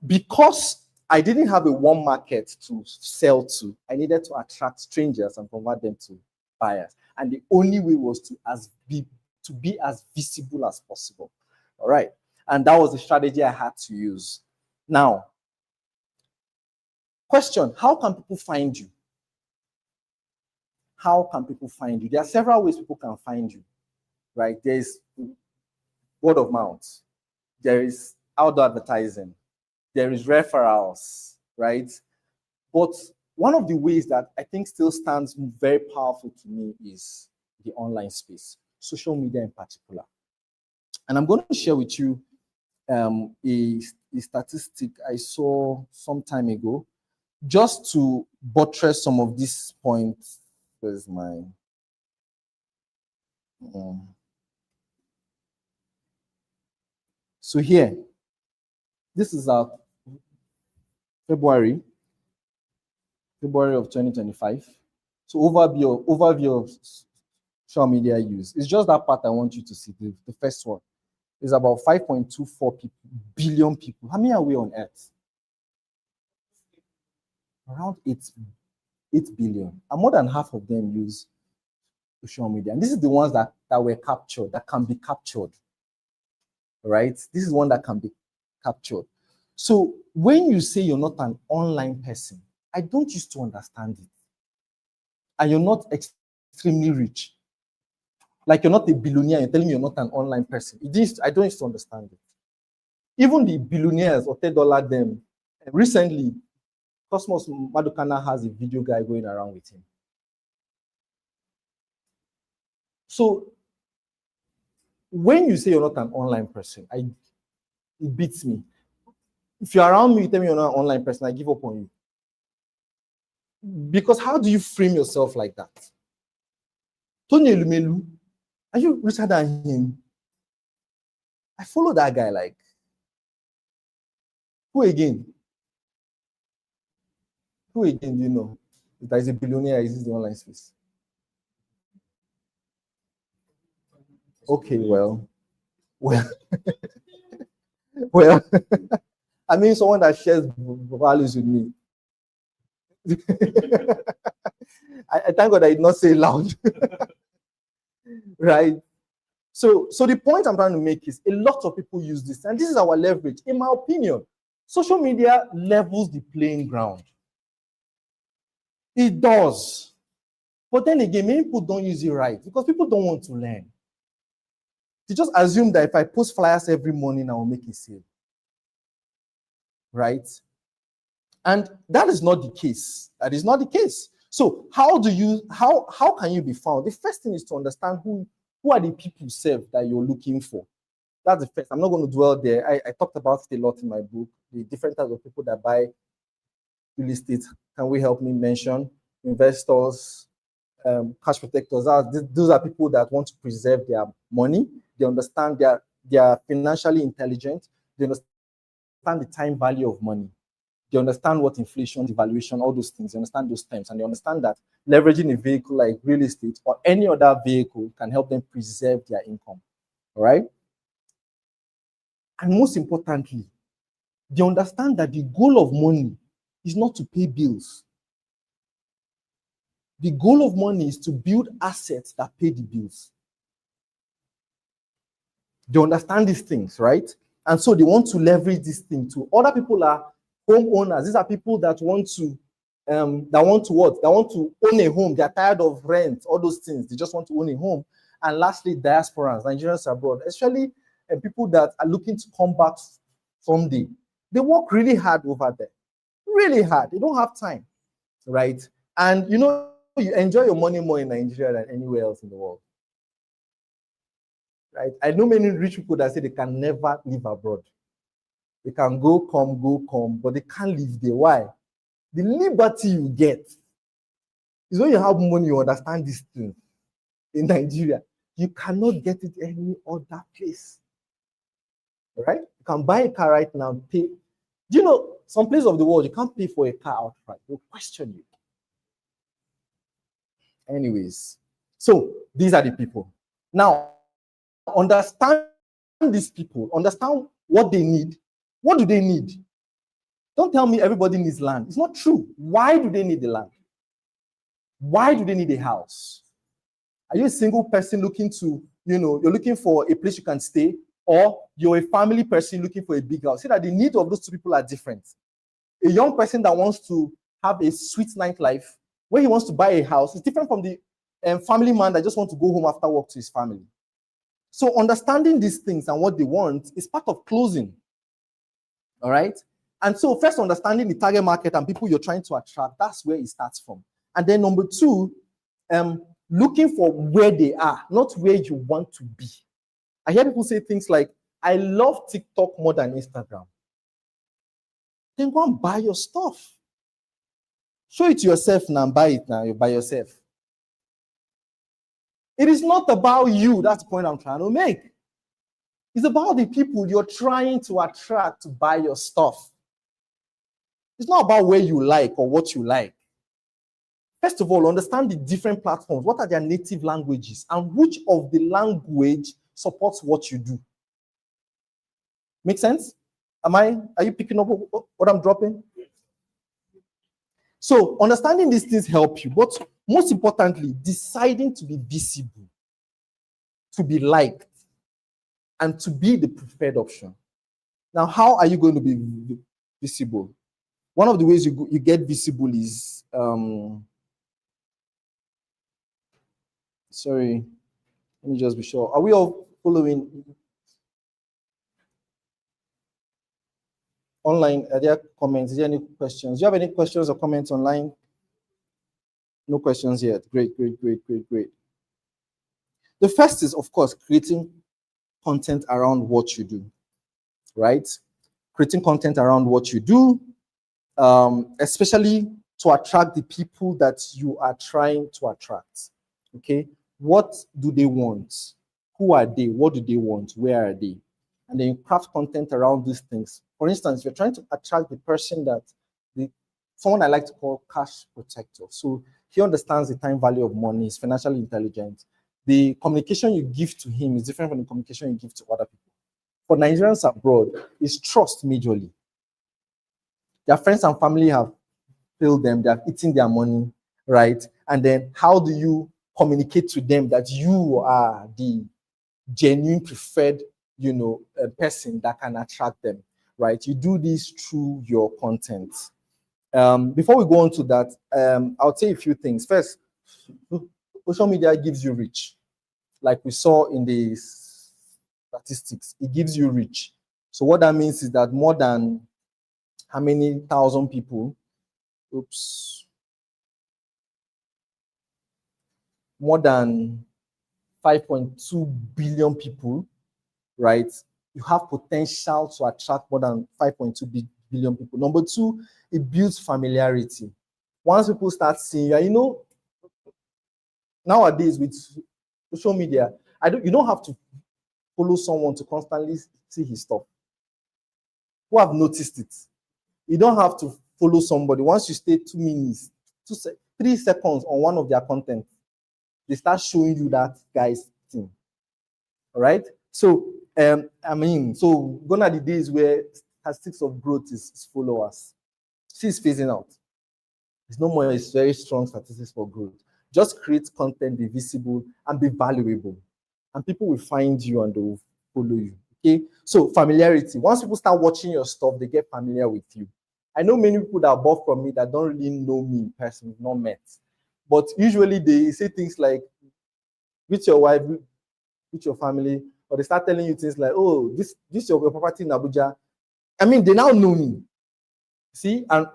because I didn't have a warm market to sell to, I needed to attract strangers and convert them to buyers. And the only way was to be as visible as possible. All right. And that was the strategy I had to use. Now, question, how can people find you? How can people find you? There are several ways people can find you, right? There's word of mouth. There is outdoor advertising. There is referrals, right? But one of the ways that I think still stands very powerful to me is the online space, social media in particular. And I'm going to share with you a statistic I saw some time ago, just to buttress some of these points. Where's my... So here, this is our February of 2025. So overview of social media use. It's just that part I want you to see. The first one is about 5.24 billion people. How many are we on Earth? Around 8 billion. And more than half of them use social media. And this is the ones that were captured, that can be captured. Right? This is one that can be captured. So when you say you're not an online person, I don't used to understand it. And you're not extremely rich. Like you're not a billionaire, you're telling me you're not an online person. I don't used to understand it. Even the billionaires or $10 them, recently, Cosmos Madukana has a video guy going around with him. So when you say you're not an online person, it beats me. If you're around me, you tell me you're not an online person, I give up on you. Because how do you frame yourself like that? Tony Elumelu, are you richer than him? I follow that guy like, who again? Who again do you know? That is a billionaire, is the online space. Okay, well, well, I mean someone that shares values with me. I thank God I did not say loud. Right? So the point I'm trying to make is a lot of people use this, and this is our leverage. In my opinion, social media levels the playing ground. It does. But then again, many people don't use it right because people don't want to learn. They just assume that if I post flyers every morning, I will make a sale. Right? And that is not the case. That is not the case. So how can you be found? The first thing is to understand who are the people served that you're looking for. That's the first. I'm not going to dwell there. I talked about it a lot in my book, the different types of people that buy real estate. Can we help me mention? Investors, cash protectors. Those are people that want to preserve their money. They understand they are financially intelligent. They understand the time value of money. They understand what inflation, devaluation, all those things. They understand those terms, and they understand that leveraging a vehicle like real estate or any other vehicle can help them preserve their income. All right. And most importantly, they understand that the goal of money is not to pay bills. The goal of money is to build assets that pay the bills. They understand these things, right? And so they want to leverage this thing too. Other people are homeowners. These are people that want to what? That want to own a home. They're tired of rent, all those things. They just want to own a home. And lastly, diasporans, Nigerians abroad, especially people that are looking to come back someday. They work really hard over there. Really hard. They don't have time, right? And you enjoy your money more in Nigeria than anywhere else in the world. Right? I know many rich people that say they can never live abroad. They can go, come, but they can't live there. Why? The liberty you get is when you have money, you understand this thing. In Nigeria, you cannot get it any other place. Right? You can buy a car right now, pay. Do you know some place of the world you can't pay for a car outright? They'll question you. Anyways, so these are the people. Now, understand these people, understand what they need. What do they need? Don't tell me everybody needs land. It's not true. Why do they need the land? Why do they need a house? Are you a single person looking to, you're looking for a place you can stay, or you're a family person looking for a big house? See that the need of those two people are different. A young person that wants to have a sweet nightlife, where he wants to buy a house, is different from the family man that just wants to go home after work to his family. So understanding these things and what they want is part of closing. All right? And so first understanding the target market and people you're trying to attract, that's where it starts from. And then number two, looking for where they are, not where you want to be. I hear people say things like, I love TikTok more than Instagram. Then go and buy your stuff. Show it to yourself now and buy it now. You buy yourself. It is not about you. That's the point I'm trying to make. It's about the people you're trying to attract to buy your stuff. It's not about where you like or what you like. First of all, understand the different platforms. What are their native languages? And which of the language supports what you do? Make sense? Are you picking up what I'm dropping? So understanding these things help you, but most importantly, deciding to be visible, to be liked, and to be the preferred option. Now, how are you going to be visible? One of the ways you get visible is, Let me just be sure. Are we all following online? Are there comments? Is there any questions? Do you have any questions or comments online? No questions yet. Great, great, great, great, great. The first is, of course, creating content around what you do, right? Creating content around what you do, especially to attract the people that you are trying to attract. Okay, what do they want? Who are they? What do they want? Where are they? And then you craft content around these things. For instance, if you're trying to attract the person that the someone I like to call cash protector. So he understands the time value of money, he's financially intelligent. The communication you give to him is different from the communication you give to other people. For Nigerians abroad, it's trust majorly. Their friends and family have failed them, they have eaten their money, right? And then how do you communicate to them that you are the genuine preferred, person that can attract them, right? You do this through your content. Before we go on to that, I'll say a few things. First, social media gives you reach. Like we saw in the statistics, it gives you reach. So what that means is that more than how many thousand people, more than 5.2 billion people, right? You have potential to attract more than 5.2 billion people. Number two, it builds familiarity. Once people start seeing you, nowadays with social media, you don't have to follow someone to constantly see his stuff. Who have noticed it? You don't have to follow somebody. Once you stay 2 minutes, 3 seconds on one of their content, they start showing you that guy's thing. All right. So, so gone are the days where statistics of growth is followers. She's phasing out. It's no more. It's very strong statistics for growth. Just create content, be visible, and be valuable, and people will find you and they will follow you. Okay. So familiarity. Once people start watching your stuff, they get familiar with you. I know many people that are bought from me that don't really know me in person, we've not met, but usually they say things like, "With your wife, with your family," or they start telling you things like, "Oh, this your property in Abuja." I mean, they now know me. See, and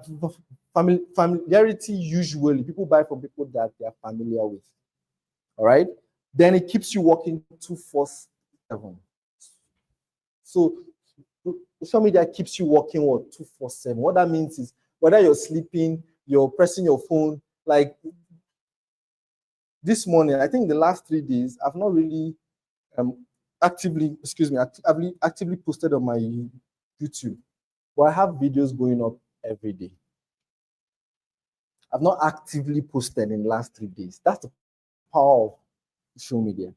familiarity, usually people buy from people that they are familiar with. All right. Then it keeps you working 24/7. So social media keeps you working 24/7. What that means is whether you're sleeping, you're pressing your phone. Like this morning, I think the last 3 days, I've not really actively posted on my YouTube, but I have videos going up every day. I've not actively posted in the last 3 days. That's the power of social media.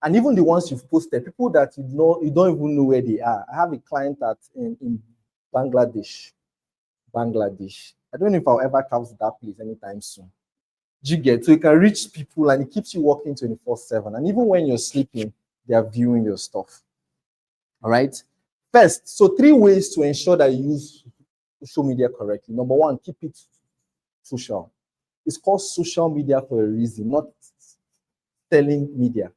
And even the ones you've posted, people that you don't even know where they are. I have a client in Bangladesh. I don't know if I'll ever travel to that place anytime soon. Do you get? So you can reach people and it keeps you working 24/7. And even when you're sleeping, they are viewing your stuff. All right. First, so 3 ways to ensure that you use social media correctly. Number one, keep it social. It's called social media for a reason, not selling media.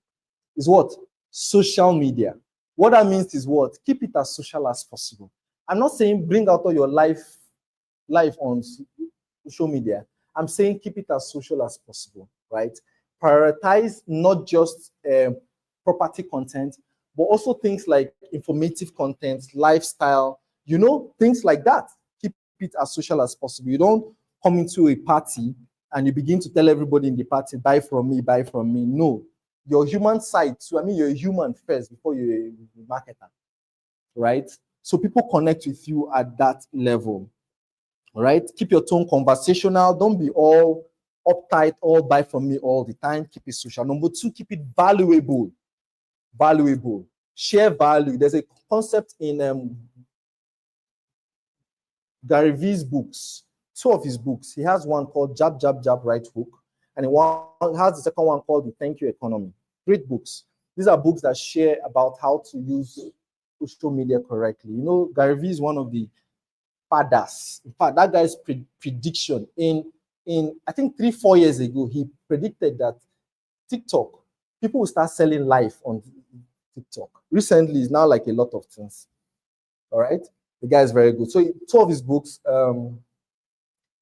It's what? Social media. What that means is what? Keep it as social as possible. I'm not saying bring out all your life on social media. I'm saying keep it as social as possible, right? Prioritize not just property content, but also things like informative content, lifestyle, things like that. Keep it as social as possible. You don't come into a party and you begin to tell everybody in the party, buy from me, buy from me. No, your human side too. I mean, you're a human first before you're a marketer, right? So people connect with you at that level. All right. Keep your tone conversational. Don't be all uptight, all buy from me all the time. Keep it social. Number two, keep it valuable. Valuable. Share value. There's a concept in Gary Vee's books, 2 of his books. He has one called Jab, Jab, Jab, Right Hook. And he has the second one called The Thank You Economy. Great books. These are books that share about how to use social media correctly. Gary Vee is one of the fathers. In fact, that guy's prediction in I think 3-4 years ago, he predicted that TikTok People will start selling life on TikTok. Recently, it's now like a lot of things. All right. The guy is very good. So two of his books,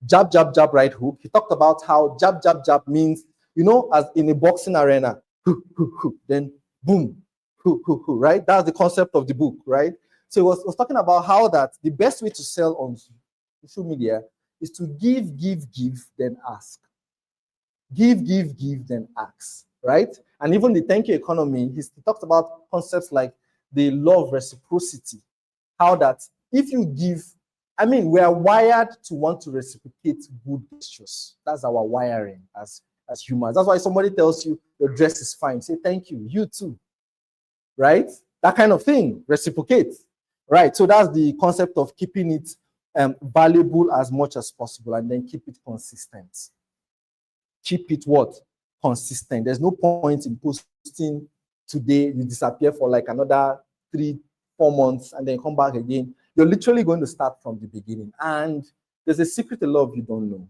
Jab, Jab, Jab, Right Hook, he talked about how jab, jab, jab means, as in a boxing arena, then boom, right? That's the concept of the book, right? So he was talking about how that the best way to sell on social media is to give, then ask. Give, then ask, right? And even the thank you economy, he talks about concepts like the law of reciprocity, how that if you give, we are wired to want to reciprocate good gestures. That's our wiring as humans. That's why somebody tells you your dress is fine, say thank you, you too, right? That kind of thing, reciprocate, right? So that's the concept of keeping it valuable as much as possible, and then keep it consistent. Keep it what? Consistent. There's no point in posting today, you disappear for like another 3-4 months, and then come back again. You're literally going to start from the beginning. And there's a secret a lot of you don't know.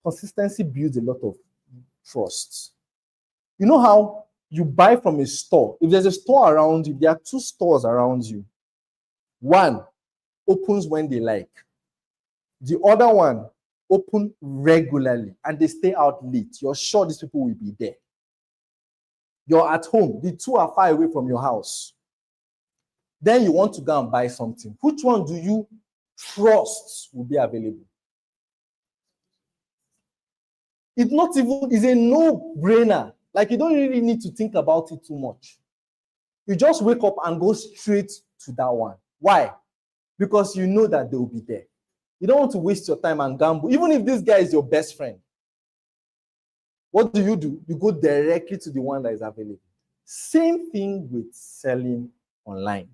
Consistency builds a lot of trust. You know how you buy from a store? If there's a store around you, there are 2 stores around you. One opens when they like. The other one open regularly, and they stay out late. You're sure these people will be there. You're at home. The 2 are far away from your house. Then you want to go and buy something. Which one do you trust will be available? It's a no-brainer. Like, you don't really need to think about it too much. You just wake up and go straight to that one. Why? Because you know that they will be there. You don't want to waste your time and gamble. Even if this guy is your best friend, what do? You go directly to the one that is available. Same thing with selling online.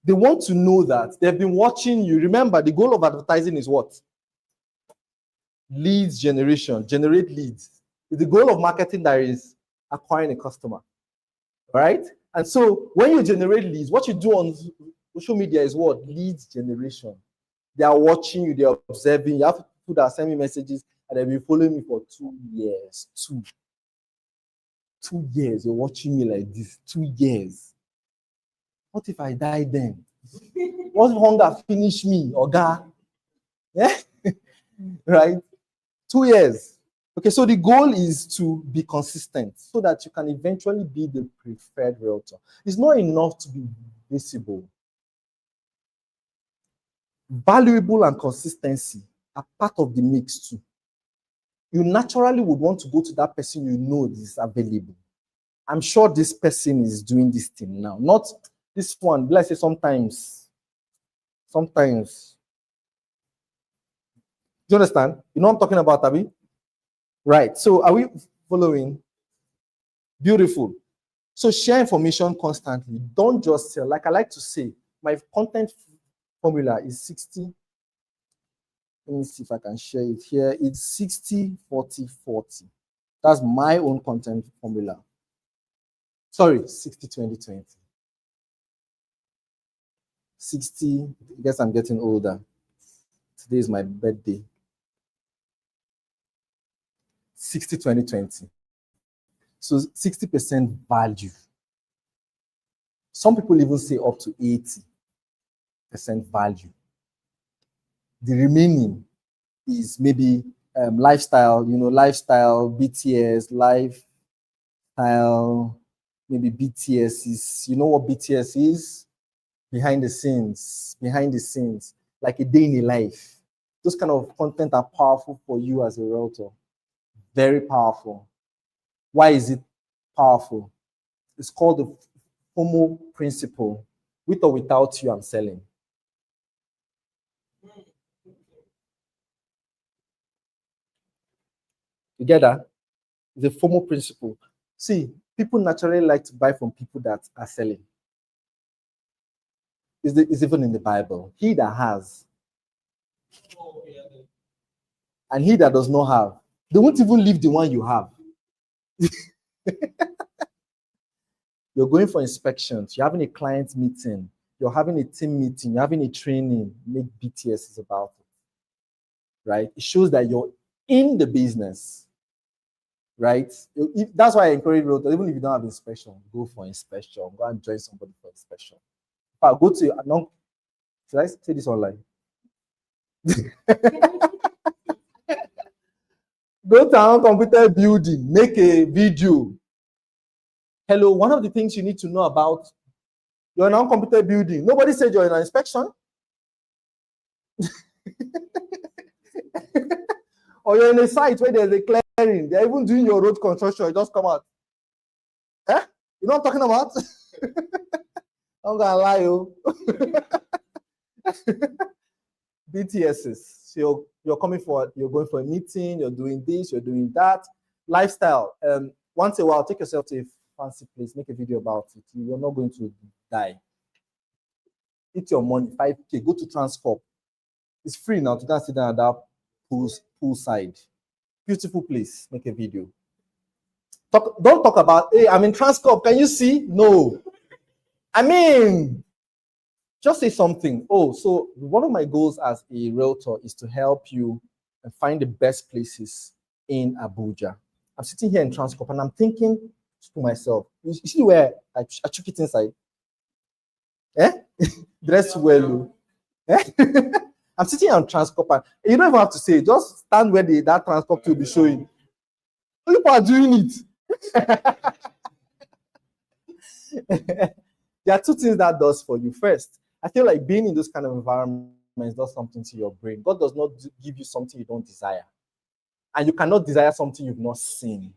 They want to know that they've been watching you. Remember, the goal of advertising is what? Leads generation, generate leads. The goal of marketing that is acquiring a customer, right? And so when you generate leads, what you do on social media is what? Leads generation. They are watching you, they are observing. You have people that send me messages, and they've been following me for 2 years. 2 years. You're watching me like this. 2 years. What if I die then? What if hunger finish me, Oga? Yeah? Right? 2 years. Okay, so the goal is to be consistent so that you can eventually be the preferred realtor. It's not enough to be visible. Valuable and consistency are part of the mix too. You naturally would want to go to that person you know is available. I'm sure this person is doing this thing now. Not this one. Let's say sometimes. Do you understand? You know what I'm talking about, Abby? Right. So are we following? Beautiful. So share information constantly. Don't just sell. Like I like to say, my content formula is 60. Let me see if I can share it here. It's 60, 40, 40. That's my own content formula. Sorry, 60, 20, 20. 60, I guess I'm getting older. Today is my birthday. 60, 20, 20. So 60% value. Some people even say up to 80% value. The remaining is maybe lifestyle, lifestyle, BTS, lifestyle, maybe BTS is, you know what BTS is? Behind the scenes, like a day in a life. Those kind of content are powerful for you as a realtor. Very powerful. Why is it powerful? It's called the FOMO principle. With or without you, I'm selling. You get that? The FOMO principle. See, people naturally like to buy from people that are selling. It's even in the Bible. He that has and he that does not have, they won't even leave the one you have. You're going for inspections, you're having a client meeting, you're having a team meeting, you're having a training, make BTS is about it. Right? It shows that you're in the business. right? That's why I encourage realtors, even if you don't have inspection, go for inspection. Go and join somebody for inspection. But go to non. Should I say this online? Go to our computer building, make a video. Hello, one of the things you need to know about you're in an computer building. Nobody said you're in an inspection. Or you're in a site where there's a clearing. They're even doing your road construction. You just come out. Eh? You know what I'm talking about? I'm gonna lie, you. BTSs. So you're coming for, you're going for a meeting, you're doing this, you're doing that. Lifestyle. Once in a while, take yourself to a fancy place, make a video about it. You're not going to die. Eat your money, 5K, go to Transcorp. It's free now to go and sit down at that poolside. Beautiful place, make a video. Don't talk about, hey, I'm in Transcorp, can you see? No. I mean, just say something. Oh, so one of my goals as a realtor is to help you and find the best places in Abuja. I'm sitting here in Transcorp and I'm thinking to myself, you see where I took it inside? Eh? Dress well. Eh? I'm sitting on Transcorp and you don't even have to say, just stand where that Transcorp will be showing. People are doing it. There are two things that does for you. First, I feel like being in those kind of environments does something to your brain. God does not give you something you don't desire. And you cannot desire something you've not seen.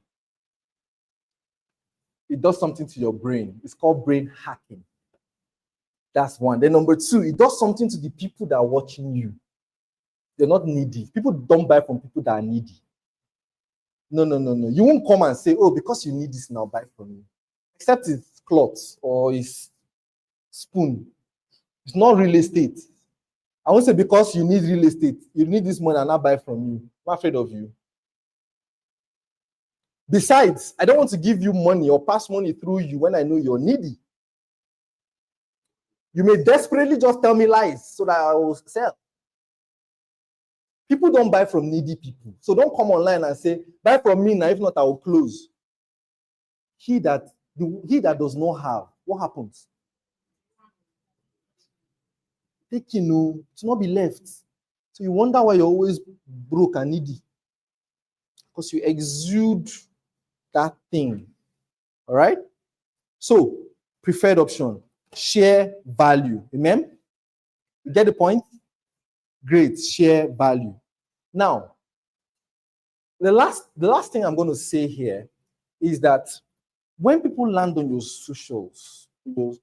It does something to your brain. It's called brain hacking. That's one. Then number two, it does something to the people that are watching you. They're not needy. People don't buy from people that are needy. No. You won't come and say, oh, because you need this now, buy from me. Except it's cloth or it's spoon. It's not real estate. I won't say because you need real estate, you need this money and I'll buy from you. I'm afraid of you. Besides, I don't want to give you money or pass money through you when I know you're needy. You may desperately just tell me lies so that I will sell. People don't buy from needy people. So don't come online and say, buy from me now, if not, I will close. He that does not have, what happens? Taking, to not be left. So you wonder why you're always broke and needy. Because you exude that thing. All right? So, preferred option, share value. Amen? You get the point? Great, share value. Now, the last thing I'm going to say here is that when people land on your socials, your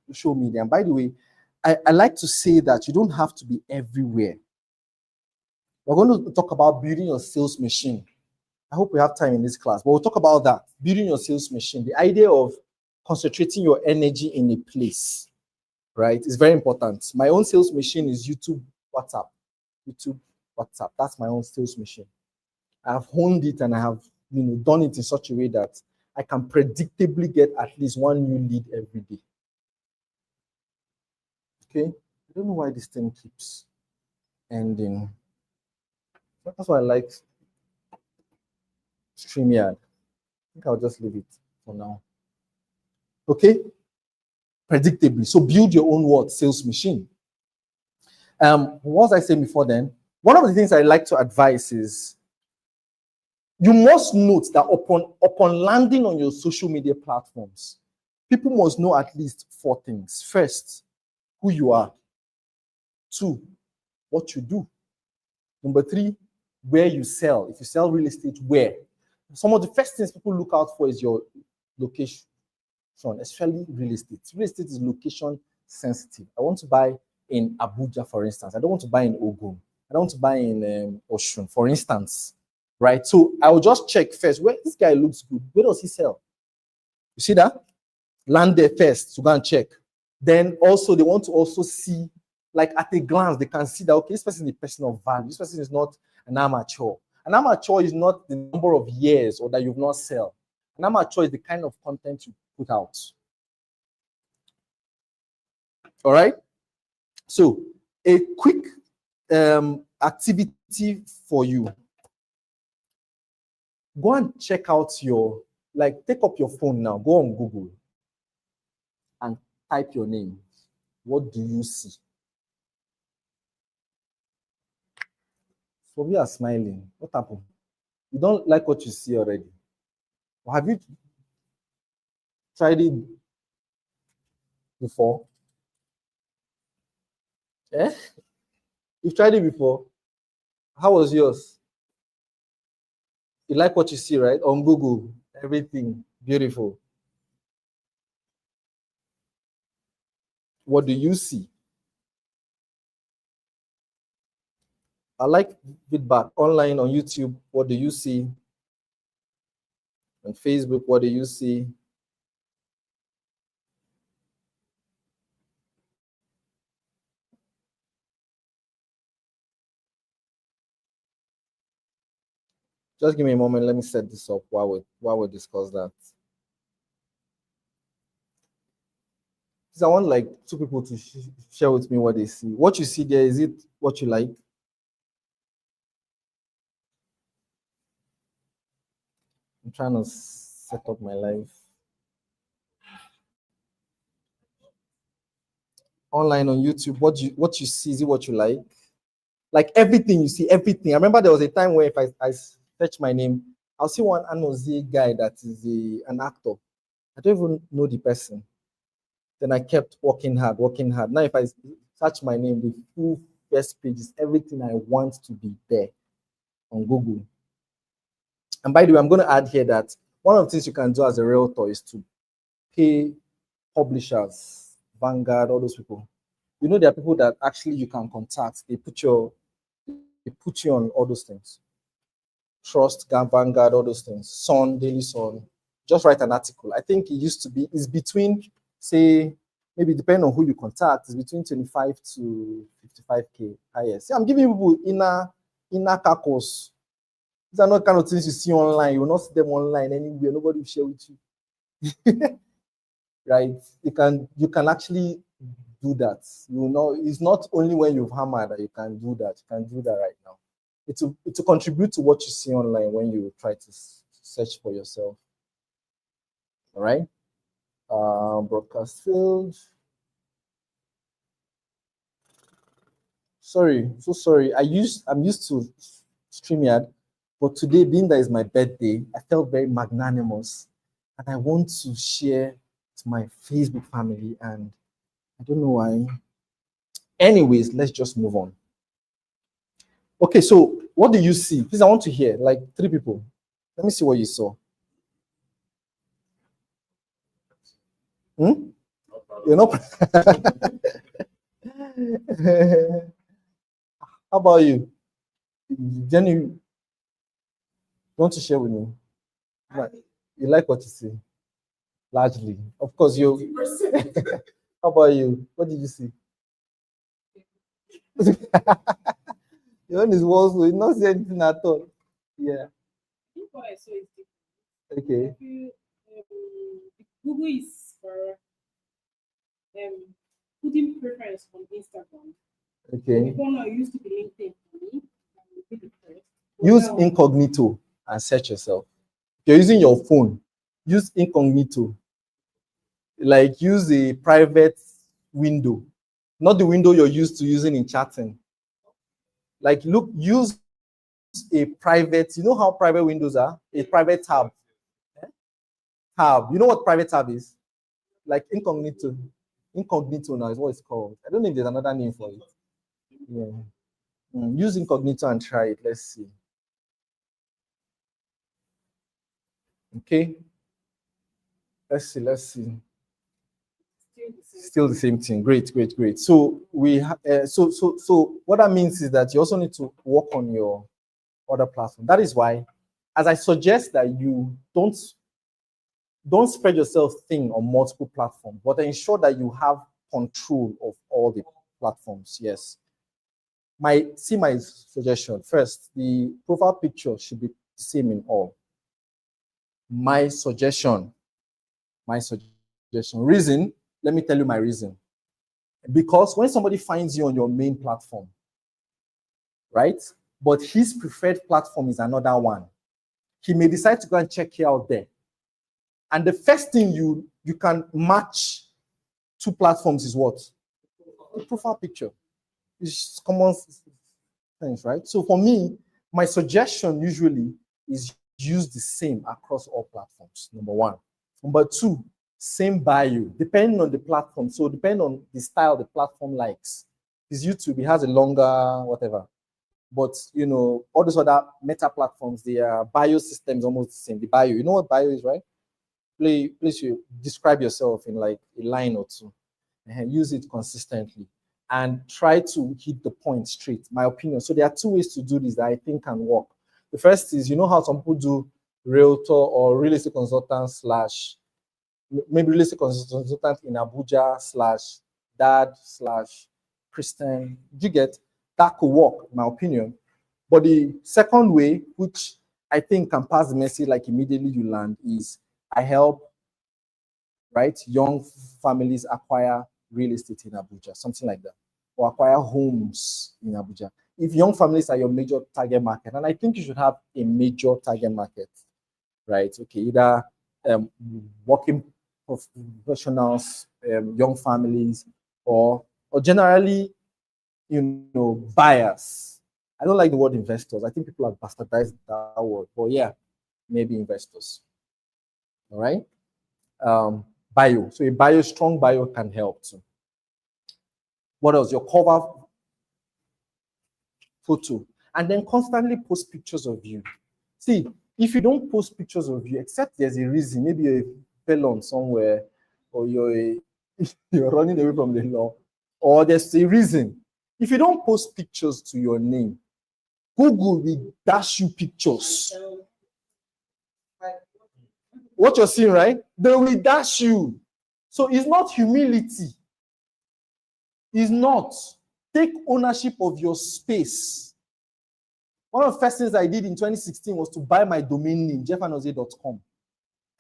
social media, and by the way, I like to say that you don't have to be everywhere. We're going to talk about building your sales machine. I hope we have time in this class, but we'll talk about that. Building your sales machine. The idea of concentrating your energy in a place, right? Is very important. My own sales machine is YouTube, WhatsApp. YouTube, WhatsApp. That's my own sales machine. I have honed it and I have done it in such a way that I can predictably get at least one new lead every day. Okay? I don't know why this thing keeps ending. That's why I like StreamYard. I think I'll just leave it for now. Okay? Predictably. So build your own sales machine. What was I saying before then? One of the things I like to advise is you must note that upon landing on your social media platforms, people must know at least 4 things. First, who you are. 2, what you do. Number 3, where you sell. If you sell real estate, where? Some of the first things people look out for is your location, especially real estate. Real estate is location sensitive. I want to buy in Abuja, for instance. I don't want to buy in Ogun. I don't want to buy in Osun, for instance. Right? So I will just check first, where this guy looks good. Where does he sell? You see that? Land there first to go and check. Then also, they want to also see, like at a glance, they can see that, okay, this person is a person of value. This person is not an amateur. An amateur is not the number of years or that you've not sell. An amateur is the kind of content you put out. All right? So, a quick activity for you. Go and check out your, like, take up your phone now, go on Google and type your name. What do you see? So we are smiling. What happened? You don't like what you see already? Or have you tried it before? Eh? You've tried it before? How was yours? You like what you see, right? On Google, everything beautiful. What do you see? I like feedback online on YouTube. What do you see? On Facebook, what do you see? Just give me a moment. Let me set this up while we discuss that. Because I want like two people to share with me what they see. What you see there, is it what you like? I'm trying to set up my life. Online on YouTube, what you see, is it what you like? Like everything you see, everything. I remember there was a time where if I search my name, I'll see one Anozie guy that is an actor. I don't even know the person. Then I kept working hard, working hard. Now, if I search my name, the full first page is everything I want to be there on Google. And by the way, I'm going to add here that one of the things you can do as a realtor is to pay publishers, Vanguard, all those people. You know, there are people that actually you can contact. They put you on all those things. Trust, Vanguard, all those things. Sun, Daily Sun. Just write an article. I think it used to be, it's between, say, maybe depending on who you contact, it's between 25 to 55K highest. See, I'm giving people inner calculus. These are not kind of things you see online. You will not see them online anywhere. Nobody will share with you. Right? You can actually do that. You know, it's not only when you've hammered that you can do that. You can do that right now. It will contribute to what you see online when you try to search for yourself. All right. Broadcast field. Sorry, so sorry. I'm used to StreamYard, but today, being that is my birthday, I felt very magnanimous, and I want to share to my Facebook family, and I don't know why. Anyways, let's just move on. Okay, so what do you see? Please, I want to hear like three people. Let me see what you saw. Hmm? You're not. How about you? Jenny, you want to share with me? Like, you like what you see? Largely. Of course, you. How about you? What did you see? Your own is worse, so you not see anything at all. Yeah. What I saw is different. Okay. I feel Google is for putting preference on Instagram. Okay. Before now, it used to be LinkedIn for me. That would be the first. Use incognito and search yourself. If you're using your phone, use incognito. Like use a private window, not the window you're used to using in chatting. Like use a private, you know how private windows are? A private tab. Tab. You know what private tab is? Like incognito. Incognito now is what it's called. I don't know if there's another name for it. Yeah. Use incognito and try it. Let's see. Okay. Let's see. Still the same thing. Great, great, great. So so what that means is that you also need to work on your other platform. That is why, as I suggest that you don't spread yourself thin on multiple platforms, but ensure that you have control of all the platforms. Yes. My suggestion first, the profile picture should be the same in all. My suggestion. Reason, let me tell you my reason. Because when somebody finds you on your main platform, right? But his preferred platform is another one. he may decide to go and check you out there. And the first thing you can match two platforms is what? The profile picture. It's common sense, right? So for me, my suggestion usually is use the same across all platforms, number one. Number two, same bio, depending on the platform. So depending on the style the platform likes. His YouTube, he has a longer whatever. But you know, all those other meta platforms, their bio system is almost the same. The bio, you know what bio is, right? Please you describe yourself in like a line or two, and use it consistently, and try to hit the point straight. My opinion. So there are two ways to do this that I think can work. The first is, you know how some people do realtor or real estate consultant slash maybe real estate consultant in Abuja slash dad slash Christian. Do you get that? Could work, in my opinion. But the second way, which I think can pass the message like immediately you land, is I help, right, young families acquire real estate in Abuja, something like that, or acquire homes in Abuja. If young families are your major target market, and I think you should have a major target market, right? Okay, either working professionals, young families, or generally, you know, buyers. I don't like the word investors. I think people have bastardized that word, but yeah, maybe investors. All right. Bio. So a strong bio can help too. What else? Your cover photo, and then constantly post pictures of you. See, if you don't post pictures of you, except there's a reason, maybe you're a felon somewhere, or you're running away from the law, or there's a reason. If you don't post pictures to your name, Google will dash you pictures. What you're seeing, right? They will dash you. So it's not humility. It's not. Take ownership of your space. One of the first things I did in 2016 was to buy my domain name, jeffanozie.com.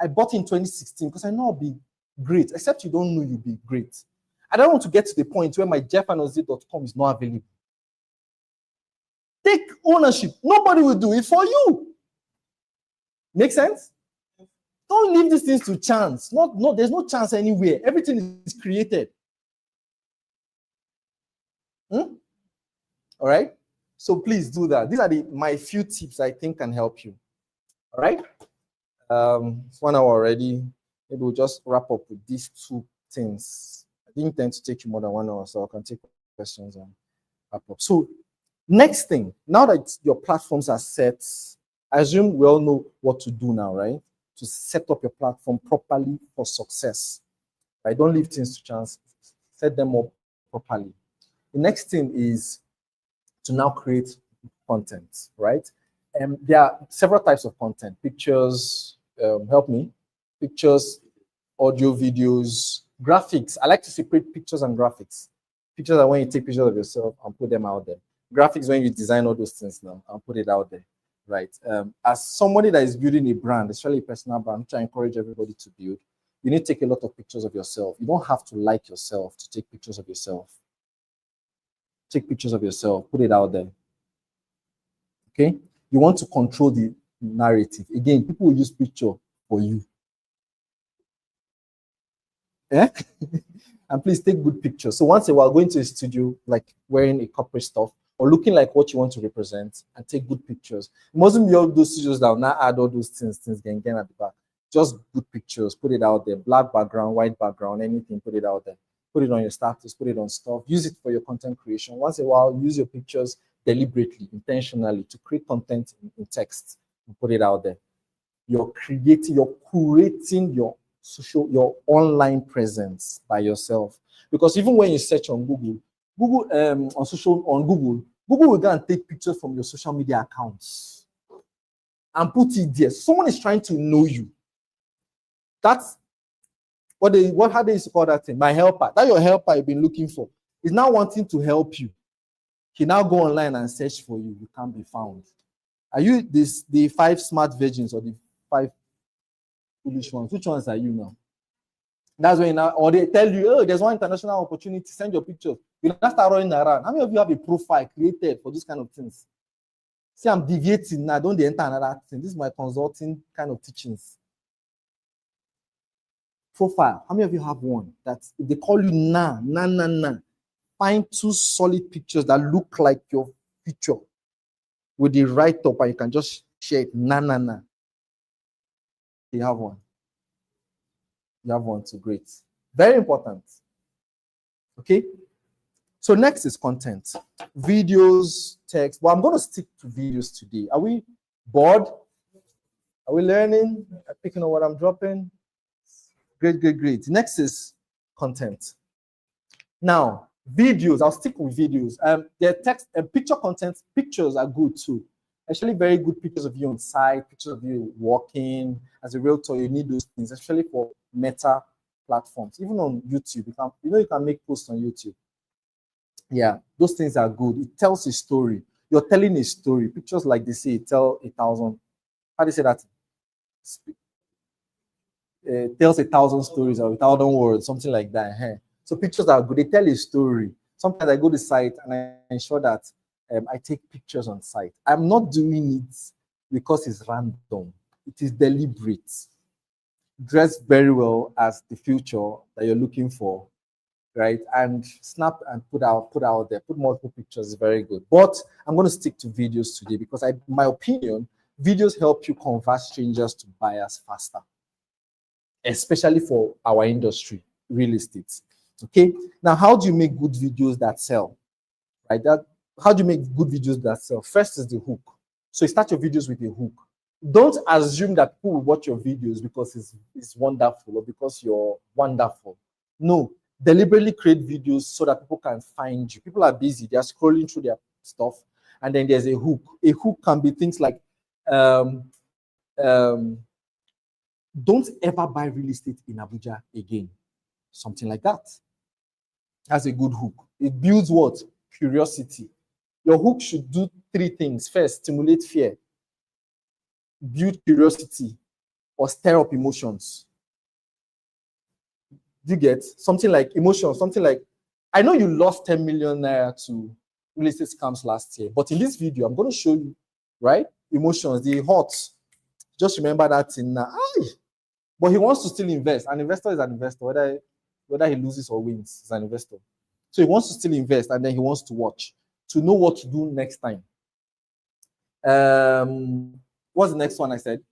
I bought in 2016 because I know I'll be great, except you don't know you'll be great. I don't want to get to the point where my jeffanozie.com is not available. Take ownership. Nobody will do it for you. Make sense? Don't leave these things to chance. No, there's no chance anywhere. Everything is created. All right? So please do that. These are my few tips I think can help you. All right? It's 1 hour already. Maybe we'll just wrap up with these two things. I didn't intend to take you more than 1 hour, so I can take questions and wrap up. So next thing, now that your platforms are set, I assume we all know what to do now, right? To set up your platform properly for success. Right? Don't leave things to chance. Set them up properly. The next thing is to now create content, right? There are several types of content. Pictures, help me. Pictures, audio, videos, graphics. I like to separate pictures and graphics. Pictures are when you take pictures of yourself and put them out there. Graphics when you design all those things now and put it out there, right? As somebody that is building a brand, especially a personal brand, which I encourage everybody to build, you need to take a lot of pictures of yourself. You don't have to like yourself to take pictures of yourself. Take pictures of yourself, put it out there. Okay? You want to control the narrative. Again, people will use picture for you. Yeah? And please take good pictures. So once in a while, go into a studio, like wearing a corporate stuff, or looking like what you want to represent, and take good pictures. It mustn't be all those studios that will now add all those things again at the back. Just good pictures, put it out there. Black background, white background, anything, put it out there. Put it on your status, put it on stuff. Use it for your content creation. Once in a while, use your pictures deliberately, intentionally to create content in text and put it out there. You're curating your online presence by yourself. Because even when you search on Google Google will go and take pictures from your social media accounts and put it there. Someone is trying to know you. That's how they used to call that thing? My helper. That your helper you've been looking for is now wanting to help you. He now go online and search for you. You can't be found. Are you the 5 smart virgins or the 5 foolish ones? Which ones are you now? That's when or they tell you, oh, there's one international opportunity, send your pictures. You now start running around. How many of you have a profile created for these kind of things? See, I'm deviating now. Don't enter another thing. This is my consulting kind of teachings. Profile. How many of you have one that if they call you nah, find 2 solid pictures that look like your picture with the write up and you can just share it. Nah. You have one. You have one too. Great. Very important. Okay. So next is content. Videos, text. Well, I'm going to stick to videos today. Are we bored? Are we learning? Picking on what I'm dropping? Great. Next is content. Now, videos, I'll stick with videos. The text and picture content, pictures are good too. Actually, very good pictures of you on site, pictures of you walking. As a realtor, you need those things, especially for meta platforms. Even on YouTube, you can make posts on YouTube. Yeah, those things are good. It tells a story. You're telling a story. Pictures like they say tell 1,000. How do you say that? Tells 1,000 stories or 1,000 words, something like that. So pictures are good. They tell a story. Sometimes I go to site and I ensure that I take pictures on site. I'm not doing it because it's random. It is deliberate. Dress very well as the future that you're looking for, right? And snap and put out there. Put multiple pictures is very good. But I'm going to stick to videos today because, in my opinion, videos help you convert strangers to buyers faster, especially for our industry, real estate. Okay. Now, how do you make good videos that sell? Right? How do you make good videos that sell? First is the hook. So you start your videos with a hook. Don't assume that people will watch your videos because it's wonderful or because you're wonderful. No, deliberately create videos so that people can find you. People are busy, they are scrolling through their stuff, and then there's a hook. A hook can be things like don't ever buy real estate in Abuja again. Something like that. That's a good hook. It builds what? Curiosity. Your hook should do 3 things. First, stimulate fear, build curiosity, or stir up emotions. Do you get something like emotions? Something like, I know you lost 10 million naira to real estate scams last year, but in this video, I'm going to show you, right? Emotions, the hot. Just remember that thing now. But he wants to still invest. An investor is an investor, whether he loses or wins, he's an investor. So he wants to still invest, and then he wants to watch to know what to do next time. What's the next one I said?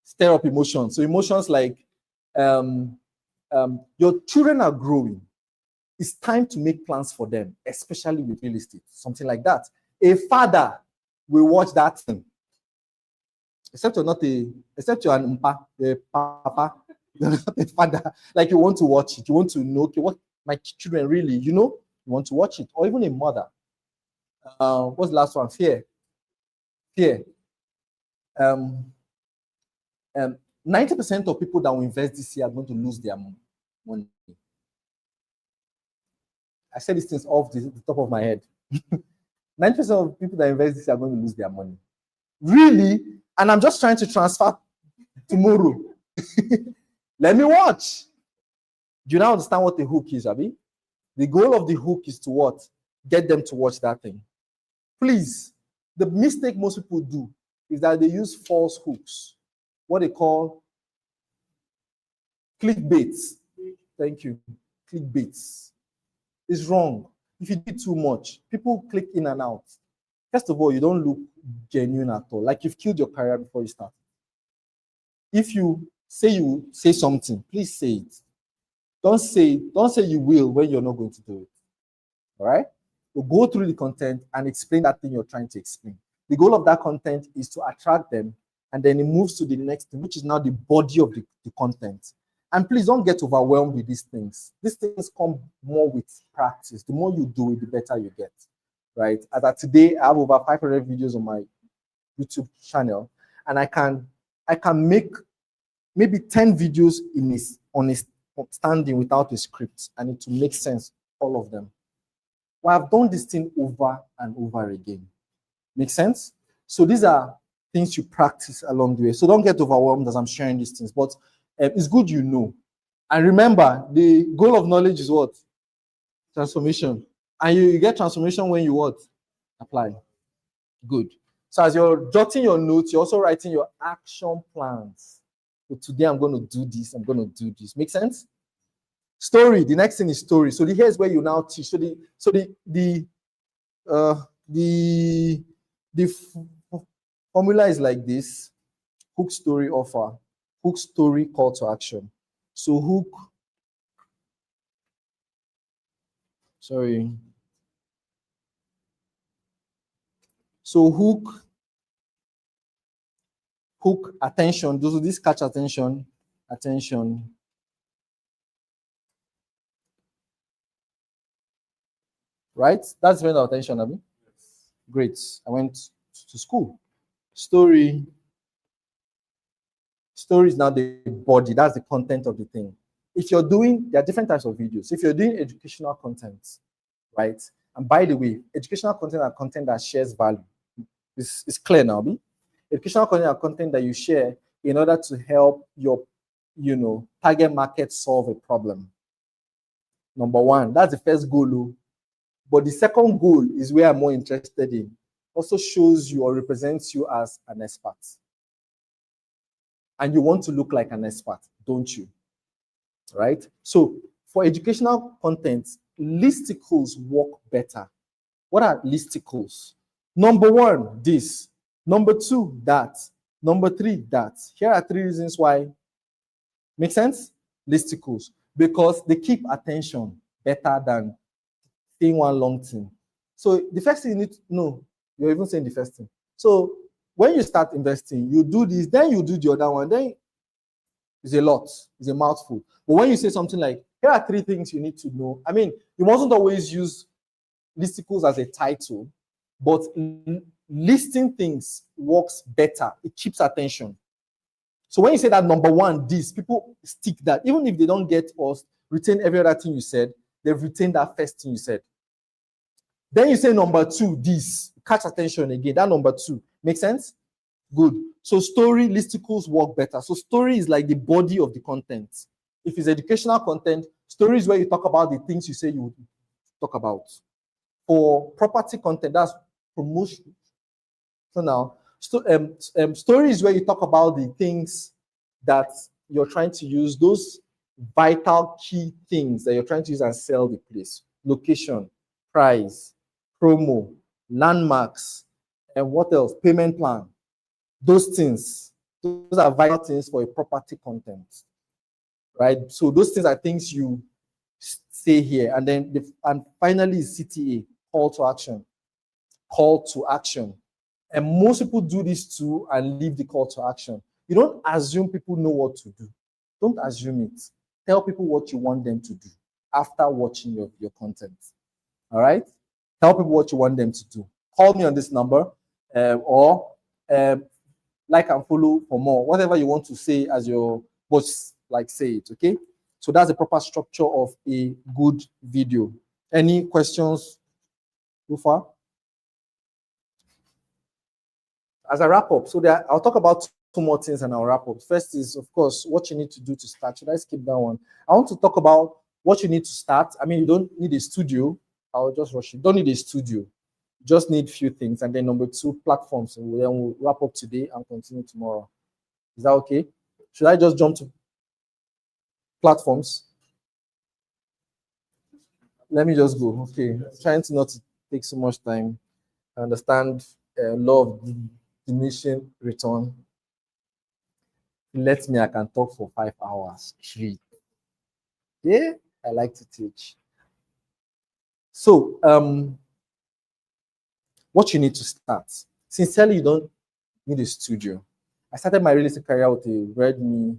Stir up emotions. So emotions like your children are growing. It's time to make plans for them, especially with real estate, something like that. A father will watch that thing. Except you're an papa, you're not a father. Like you want to watch it, you want to know, okay, what my children really, you want to watch it, or even a mother. What's the last one? Fear. 90% of people that will invest this year are going to lose their money. I said these things off the top of my head. 90% of people that invest this year are going to lose their money. Really? And I'm just trying to transfer tomorrow. Let me watch. Do you now understand what the hook is, Abi? The goal of the hook is to what? Get them to watch that thing. Please, the mistake most people do is that they use false hooks. What they call clickbaits. Thank you. Clickbaits. It's wrong. If you do too much, people click in and out. First of all, you don't look genuine at all. Like you've killed your career before you start. If you say something, please say it. Don't say you will when you're not going to do it. All right? So go through the content and explain that thing you're trying to explain. The goal of that content is to attract them, and then it moves to the next thing, which is now the body of the content. And please don't get overwhelmed with these things. These things come more with practice. The more you do it, the better you get. Right? As of today, I have over 500 videos on my YouTube channel, and I can make maybe 10 videos on a standing without a script, and it will make sense, all of them. Well, I've done this thing over and over again. Make sense? So these are things you practice along the way. So don't get overwhelmed as I'm sharing these things, but it's good you know. And remember, the goal of knowledge is what? Transformation. And you get transformation when you what? Apply. Good. So as you're jotting your notes, you're also writing your action plans. So today I'm going to do this. I'm going to do this. Make sense? Story. The next thing is story. So here's where you now teach. So the formula is like this: hook, story, offer. Hook, story, call to action. So hook. Sorry. So hook, attention. This catch attention, attention. Right? That's when the attention, Abby. Great. I went to school. Story. Story is now the body. That's the content of the thing. If you're doing, there are different types of videos. If you're doing educational content, right? And by the way, educational content are content that shares value. It's clear now, Abby. Educational content are content that you share in order to help your, target market solve a problem. Number one, that's the first goal. But the second goal is where I'm more interested in. Also shows you or represents you as an expert. And you want to look like an expert, don't you? Right? So for educational content, listicles work better. What are listicles? Number one, this. Number two, that. Number three, that. Here are three reasons why. Make sense? Listicles. Because they keep attention better than saying one long thing. So the first thing you need to know, you're even saying the first thing. So when you start investing, you do this, then you do the other one, then it's a lot, it's a mouthful. But when you say something like, here are three things you need to know, I mean, you mustn't always use listicles as a title, but listing things works better. It keeps attention. So when you say that number one, this, people stick that. Even if they don't get us, retain every other thing you said, they've retained that first thing you said. Then you say number two, this, catch attention again. That number two, make sense? Good. So story listicles work better. So story is like the body of the content. If it's educational content, story is where you talk about the things you say you would talk about. For property content, that's promotion. So now, story is where you talk about the things that you're trying to use, those vital key things that you're trying to use and sell the place. Location, price, promo, landmarks, and what else? Payment plan. Those things, those are vital things for a property content, right? So those things are things you say here. And then, and finally, CTA, call to action. Call to action. And most people do this too and leave the call to action. You don't assume people know what to do. Don't assume it. Tell people what you want them to do after watching your content. All right? Tell people what you want them to do. Call me on this number or like and follow for more. Whatever you want to say as your boss, like say it, okay? So that's the proper structure of a good video. Any questions so far? As I wrap up, so I'll talk about two more things and I'll wrap up. First is, of course, what you need to do to start. Should I skip that one? I want to talk about what you need to start. I mean, you don't need a studio. I'll just rush it. Don't need a studio. You just need a few things. And then number two, platforms. And then we'll wrap up today and continue tomorrow. Is that okay? Should I just jump to platforms? Let me just go. Okay. Trying to not take so much time. I understand law of diminishing return. Let me, I can talk for 5 hours straight. Yeah, I like to teach. So, what you need to start. Sincerely, you don't need a studio. I started my real estate career with a Redmi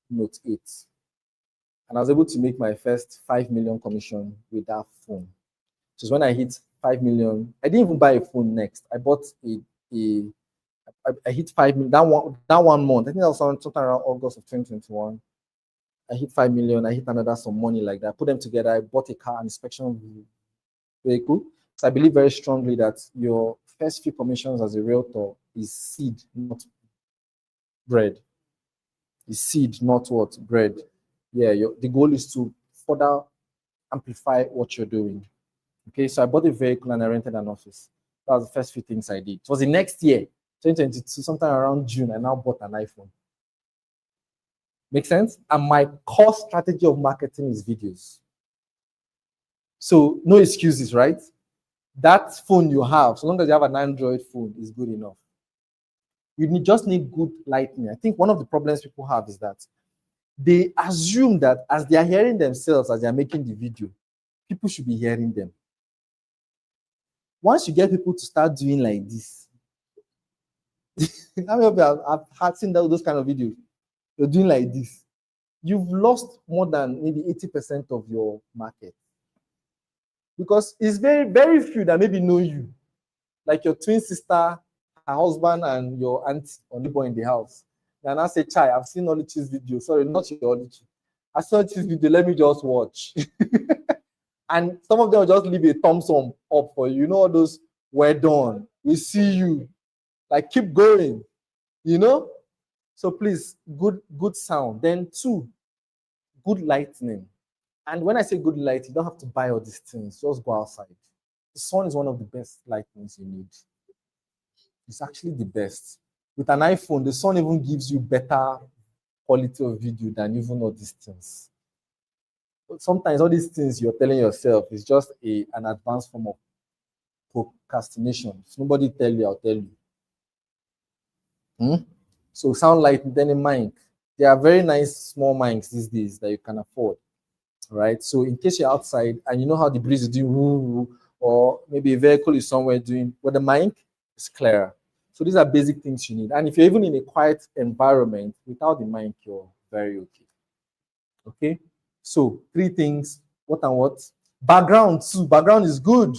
Note 8. And I was able to make my first 5 million commission with that phone. So when I hit 5 million, I didn't even buy a phone next. I bought I hit 5 million that one month. I think that was sometime around August of 2021. I hit 5 million. I hit another some money like that. I put them together. I bought a car, an inspection vehicle. So I believe very strongly that your first few commissions as a realtor is seed, not bread. Is seed, not what? Bread. Yeah, the goal is to further amplify what you're doing. Okay, so I bought a vehicle and I rented an office. That was the first few things I did. It was the next year, 2022, sometime around June, I now bought an iPhone. Make sense? And my core strategy of marketing is videos. So no excuses, right? That phone you have, so long as you have an Android phone, is good enough. You just need good lighting. I think one of the problems people have is that they assume that as they are hearing themselves, as they are making the video, people should be hearing them. Once you get people to start doing like this, how many of you have seen those kind of videos? You're doing like this. You've lost more than maybe 80% of your market. Because it's very, very few that maybe know you. Like your twin sister, her husband, and your aunt or neighbor in the house. And I say, Chai, I've seen Oluchi's video. Sorry, not your Oluchi. I saw Oluchi's video, let me just watch. And some of them will just leave a thumbs up for you. You know, all those, well done. We see you. Like, keep going. You know? So please, good sound. Then 2, good lightning. And when I say good light, you don't have to buy all these things. Just go outside. The sun is one of the best lightnings you need. It's actually the best. With an iPhone, the sun even gives you better quality of video than even all these things. But sometimes all these things you're telling yourself is just an advanced form of procrastination. If nobody tell you, I'll tell you. So sound light, then a mic. There are very nice small mics these days that you can afford. Right? So in case you're outside and you know how the breeze is doing, woo, or maybe a vehicle is somewhere doing, but the mic is clearer. So these are basic things you need. And if you're even in a quiet environment, without the mic, you're very okay. Okay? So 3 things, what and what? Background too. Background is good.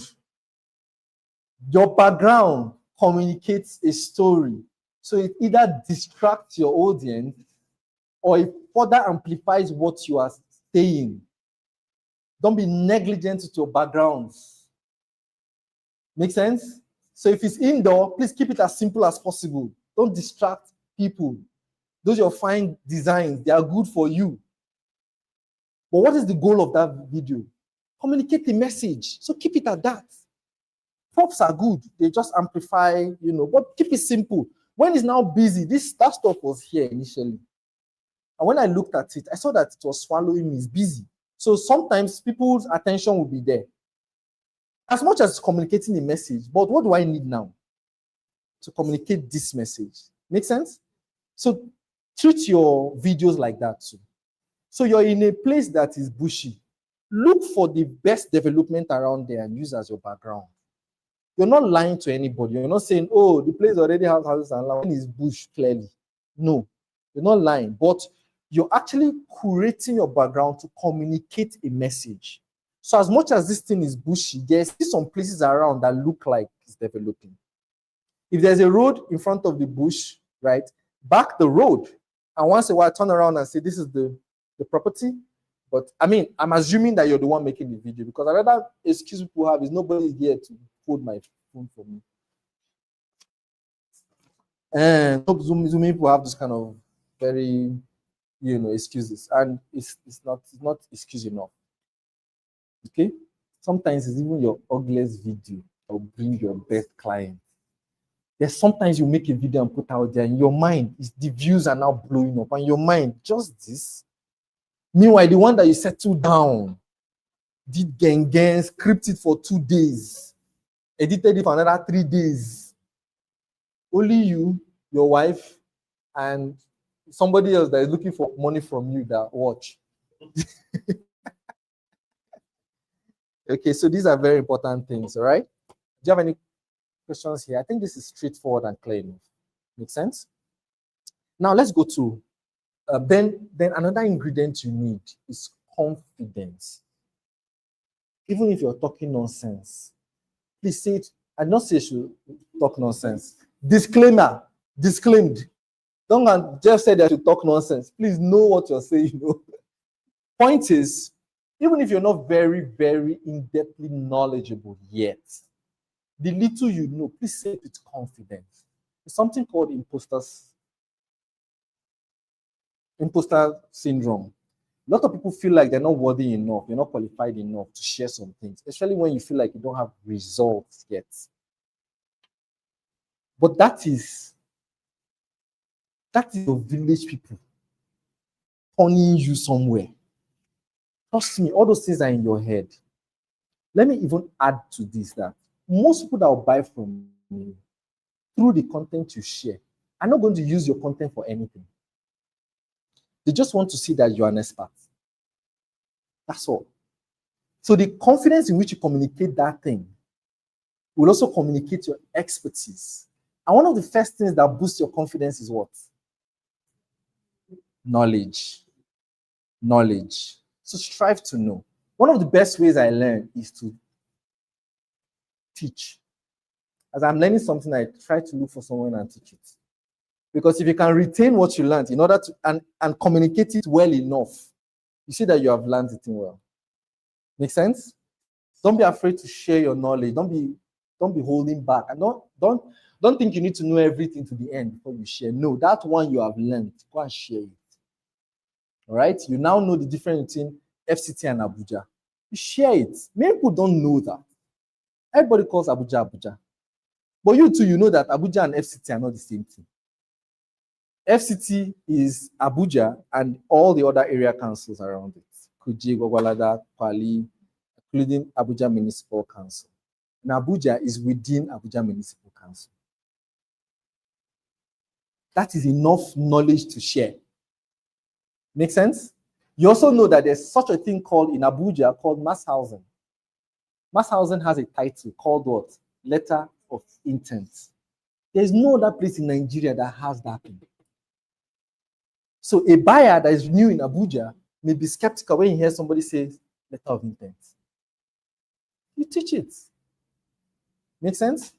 Your background communicates a story. So it either distracts your audience or it further amplifies what you are saying. Don't be negligent with your backgrounds. Make sense? So if it's indoor, please keep it as simple as possible. Don't distract people. Those are fine designs, they are good for you. But what is the goal of that video? Communicate the message. So keep it at that. Props are good. They just amplify, but keep it simple. When it's now busy, that stuff was here initially. And when I looked at it, I saw that it was swallowing me. It's busy. So sometimes people's attention will be there. As much as communicating a message, but what do I need now to communicate this message? Make sense? So treat your videos like that too. So you're in a place that is bushy. Look for the best development around there and use as your background. You're not lying to anybody. You're not saying, oh, the place already has houses and land is bush clearly. No, you're not lying. But you're actually curating your background to communicate a message. So as much as this thing is bushy, there's some places around that look like it's developing. If there's a road in front of the bush, right, back the road. And once in a while, turn around and say, this is the property. But I mean, I'm assuming that you're the one making the video because another excuse people have is nobody here to hold my phone for me. And Zoom people have this kind of very, excuses. And it's not excuse enough. Okay? Sometimes it's even your ugliest video that will bring your best client. There's sometimes you make a video and put out there, and your mind, the views are now blowing up, and your mind, just this. Meanwhile, the one that you settled down, did gang, scripted for 2 days, edited it for another 3 days. Only you, your wife, and somebody else that is looking for money from you that watch. Okay, so these are very important things, all right? Do you have any questions here? I think this is straightforward and clear enough. Make sense? Now let's go to then another ingredient you need is confidence. Even if you're talking nonsense, please say it. I not say you should talk nonsense. Disclaimer, disclaimed. Don't just say that you talk nonsense. Please know what you're saying. Point is, even if you're not very, very in-depthly knowledgeable yet, the little you know, please say it with confidence. There's something called imposter syndrome. A lot of people feel like they're not worthy enough, you're not qualified enough to share some things, especially when you feel like you don't have results yet. But that is your village people turning you somewhere. Trust me, all those things are in your head. Let me even add to this that most people that will buy from you through the content you share are not going to use your content for anything. They just want to see that you are an expert. That's all. So the confidence in which you communicate that thing will also communicate your expertise. And one of the first things that boosts your confidence is what? Knowledge. Knowledge. So strive to know. One of the best ways I learn is to teach. As I'm learning something, I try to look for someone and teach it. Because if you can retain what you learned in order to and communicate it well enough, you see that you have learned it well. Make sense? Don't be afraid to share your knowledge. Don't be holding back. And don't think you need to know everything to the end before you share. No, that one you have learned, go and share it. All right? You now know the difference between FCT and Abuja. You share it. Many people don't know that. Everybody calls Abuja Abuja. But you too, you know that Abuja and FCT are not the same thing. FCT is Abuja and all the other area councils around it. Kuje, Gwagwalada, Kwali, including Abuja Municipal Council. And Abuja is within Abuja Municipal Council. That is enough knowledge to share. Make sense? You also know that there's such a thing called in Abuja called mass housing. Mass housing has a title called what? Letter of intent. There's no other place in Nigeria that has that thing. So a buyer that is new in Abuja may be skeptical when he hears somebody say letter of intent. You teach it. Make sense?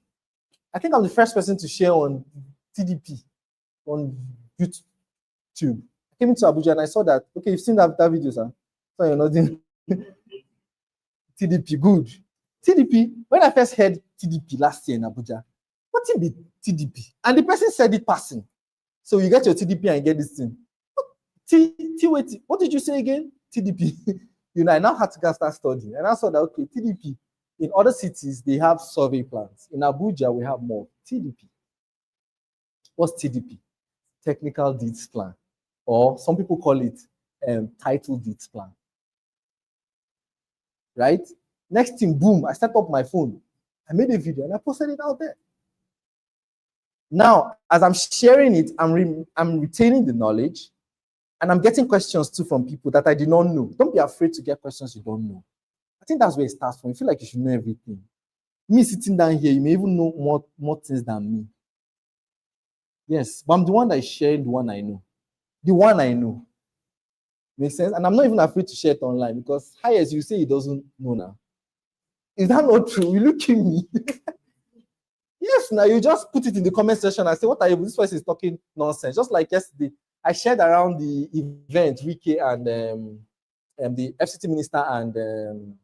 I think I'm the first person to share on TDP on YouTube. I came into Abuja and I saw that. Okay, you've seen that video, sir. So you're not doing TDP. Good. TDP. When I first heard TDP last year in Abuja, what did be TDP? And the person said it passing. So you get your TDP and get this thing. Wait, what did you say again? TDP. I now had to go start studying. And I saw that, okay, TDP. In other cities, they have survey plans. In Abuja, we have more. TDP. What's TDP? Technical Deeds Plan. Or some people call it Title Deeds Plan. Right? Next thing, boom, I set up my phone. I made a video and I posted it out there. Now, as I'm sharing it, I'm retaining the knowledge. And I'm getting questions too from people that I did not know. Don't be afraid to get questions you don't know. I think that's where it starts from. You feel like you should know everything. Me sitting down here, you may even know more things than me. Yes, but I'm the one that is sharing the one I know. The one I know. Makes sense? And I'm not even afraid to share it online because highest you say he doesn't know now. Is that not true? You look at me. Yes, now you just put it in the comment section and say, what are you? This person is talking nonsense. Just like yesterday. I shared around the event, Wiki and the FCT minister and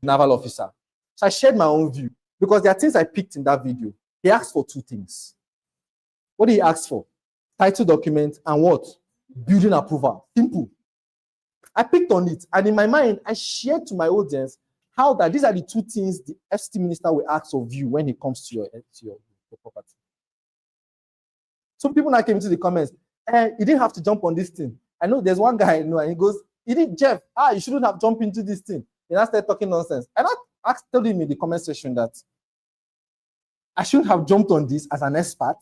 naval officer. So I shared my own view because there are things I picked in that video. He asked for two things. What did he ask for? Title document and what? Building approval. Simple. I picked on it. And in my mind, I shared to my audience how that these are the two things the FCT minister will ask of you when it comes to your property. Some people now came into the comments, you didn't have to jump on this thing. I know there's one guy I know, and he goes, Jeff, you shouldn't have jumped into this thing. And I started talking nonsense. And I told him in the comment section that I shouldn't have jumped on this as an expert.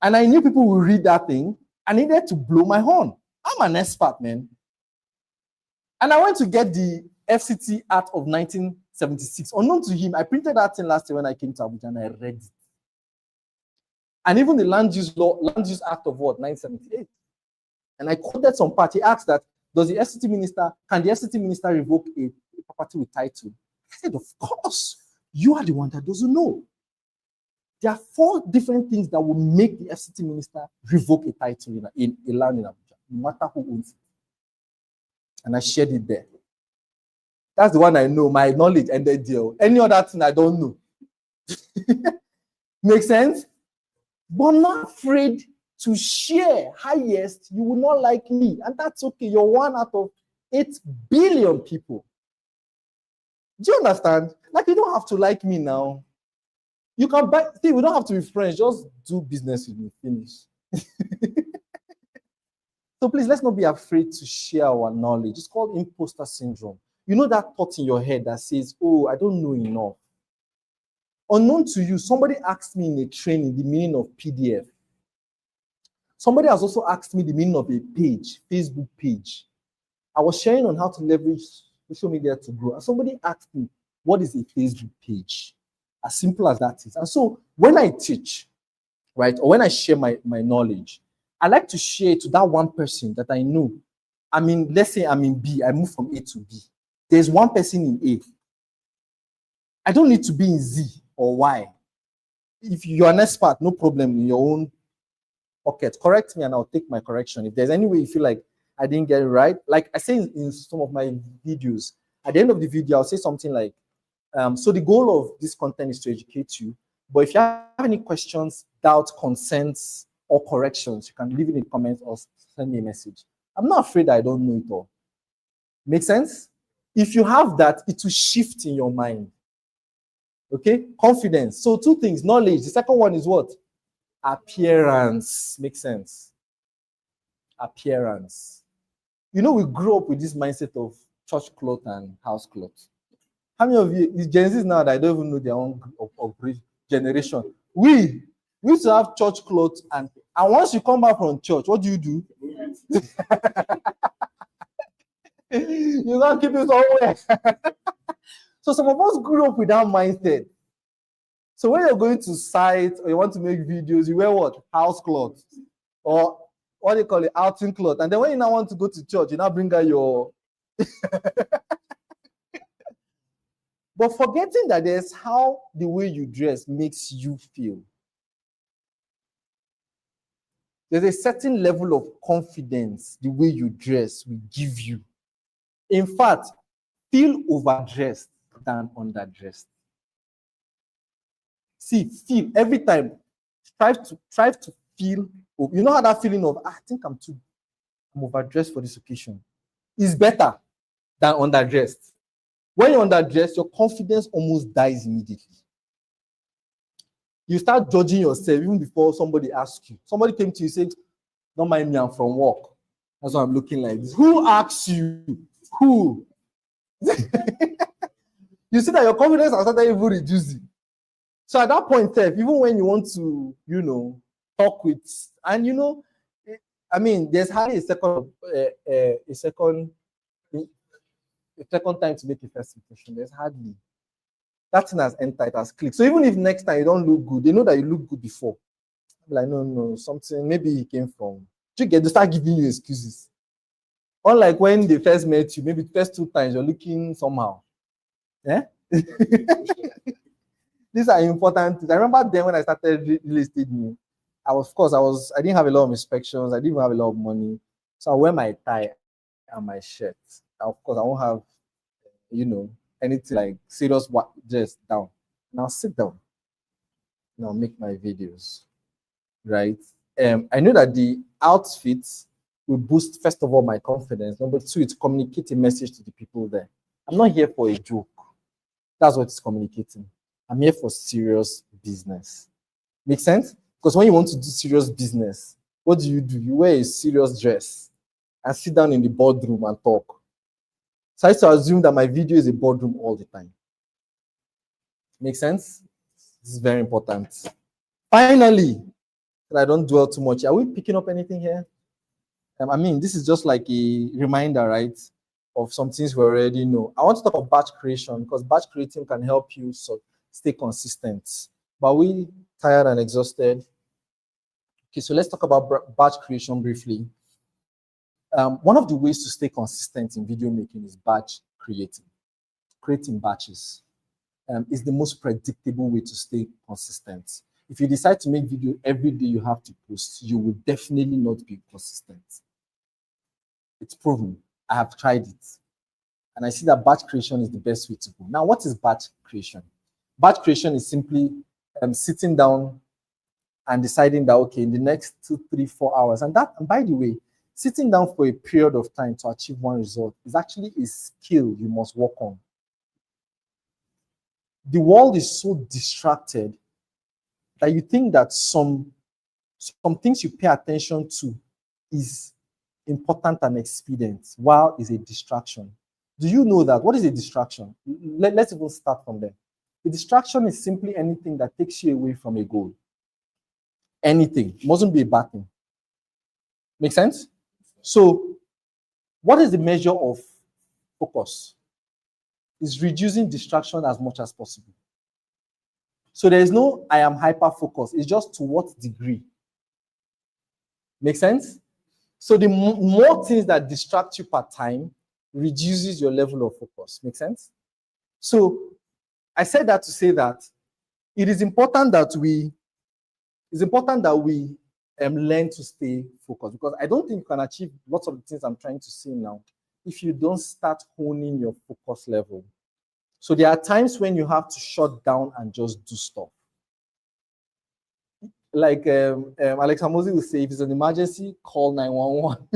And I knew people will read that thing. I needed to blow my horn. I'm an expert, man. And I went to get the FCT Act of 1976. Unknown to him, I printed that thing last year when I came to Abuja and I read it. And even the Land Use Act of what, 1978. And I quoted some part. He asked that, can the FCT minister revoke a property with title? I said, of course. You are the one that doesn't know. There are 4 different things that will make the FCT minister revoke a title in a land in Abuja, no matter who owns it. And I shared it there. That's the one I know. My knowledge ended there. Any other thing I don't know. Make sense? But not afraid to share. Highest, you will not like me. And that's okay. You're 1 out of 8 billion people. Do you understand? Like, you don't have to like me now. You can buy, see, we don't have to be friends, just do business with me, finish. So please, let's not be afraid to share our knowledge. It's called imposter syndrome. You know that thought in your head that says, oh, I don't know enough. Unknown to you, somebody asked me in a training the meaning of PDF. Somebody has also asked me the meaning of a page, Facebook page. I was sharing on how to leverage social media to grow. And somebody asked me, what is a Facebook page? As simple as that is. And so when I teach, right, or when I share my knowledge, I like to share it to that one person that I know. I mean, let's say I'm in B, I move from A to B. There's one person in A. I don't need to be in Z or Y. If you're an expert, no problem in your own pocket. Correct me and I'll take my correction. If there's any way you feel like I didn't get it right, like I say in some of my videos, at the end of the video, I'll say something like, so the goal of this content is to educate you. But if you have any questions, doubts, concerns, or corrections, you can leave it in the comments or send me a message. I'm not afraid I don't know it all. Make sense? If you have that, it will shift in your mind. Okay? Confidence. So two things, knowledge. The second one is what? Appearance. Makes sense. Appearance. You know, we grew up with this mindset of church cloth and house cloth. How many of you, it's Gen Zs now that I don't even know their own of generation? We used to have church clothes, and once you come back from church, what do? You can't keep it somewhere. So some of us grew up with that mindset. So when you're going to site or you want to make videos, you wear what? House clothes. Or what do you call it? Outing cloth. And then when you now want to go to church, you now bring out your but forgetting that there's how the way you dress makes you feel. There's a certain level of confidence the way you dress will give you. In fact, feel overdressed than underdressed. See, feel every time. Try to feel. You know how that feeling of I think I'm overdressed for this occasion is better than underdressed. When you're underdressed, your confidence almost dies immediately. You start judging yourself even before somebody asks you. Somebody came to you and said, don't mind me, I'm from work. That's why I'm looking like this. Who asks you? Who? You see that your confidence has started even reducing. So at that point, even when you want to, talk with, and I mean, there's hardly a second time to make a first impression. There's hardly. That thing has entered, it has clicked. So even if next time you don't look good, they know that you look good before. Like, no, something, maybe he came from. You get to start giving you excuses. Unlike when they first met you, maybe the first 2 times you're looking somehow. Yeah? These are important things. I remember then when I started real estate new, I didn't have a lot of inspections, I didn't even have a lot of money. So I wear my tie and my shirt. Of course, I won't have, anything like serious dress down. Now sit down. Now make my videos. Right? I know that the outfits will boost, first of all, my confidence. Number two, it's communicate a message to the people there. I'm not here for a joke. That's what it's communicating. I'm here for serious business. Make sense? Because when you want to do serious business, what do? You wear a serious dress and sit down in the boardroom and talk. So I used to assume that my video is a boardroom all the time. Make sense? This is very important. Finally, I don't dwell too much. Are we picking up anything here? I mean, this is just like a reminder, right, of some things we already know. I want to talk about batch creation because batch creating can help you stay consistent. But we tired and exhausted? Okay, so let's talk about batch creation briefly. One of the ways to stay consistent in video making is batch creating batches. Is the most predictable way to stay consistent. If you decide to make video every day you have to post, you will definitely not be consistent. It's proven. I have tried it. And I see that batch creation is the best way to go. Now, what is batch creation? Batch creation is simply sitting down and deciding that, okay, in the next 2, 3, 4 hours, and by the way, sitting down for a period of time to achieve one result is actually a skill you must work on. The world is so distracted that you think that some things you pay attention to is important and expedient, while is a distraction. Do you know that? What is a distraction? Let's even start from there. A distraction is simply anything that takes you away from a goal. Anything. It mustn't be a bad thing. Make sense? So, what is the measure of focus? Is reducing distraction as much as possible. So there is no I am hyper focused. It's just to what degree. Make sense? So the more things that distract you per time reduces your level of focus. Make sense? So I said that to say that it is important that we learn to stay focused, because I don't think you can achieve lots of the things I'm trying to say now if you don't start honing your focus level. So there are times when you have to shut down and just do stuff. Like Alex Hamosi will say, if it's an emergency, call 911.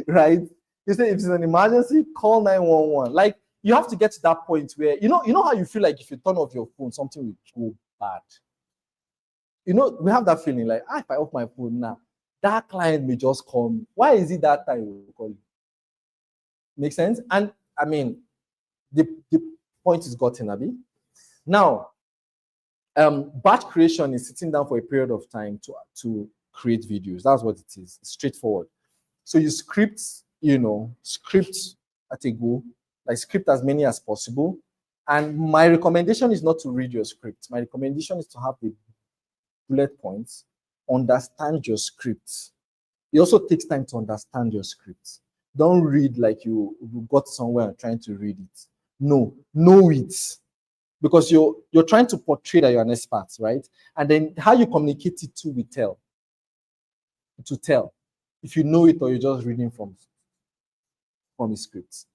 Right? He said, if it's an emergency, call 911. Like, you have to get to that point where, you know how you feel like if you turn off your phone, something will go bad. You know, we have that feeling like, if I off my phone now, that client may just call me. Why is it that time will call you? Make sense? And I mean, the point is gotten, Abi. Now, batch creation is sitting down for a period of time to create videos. That's what it is. It's straightforward. So you script at a go, like script as many as possible. And my recommendation is not to read your script. My recommendation is to have the bullet points, understand your script. It also takes time to understand your script. Don't read like you got somewhere and trying to read it. No, know it. Because you're trying to portray that you're an expert, right? And then how you communicate it to tell if you know it or you're just reading from a script.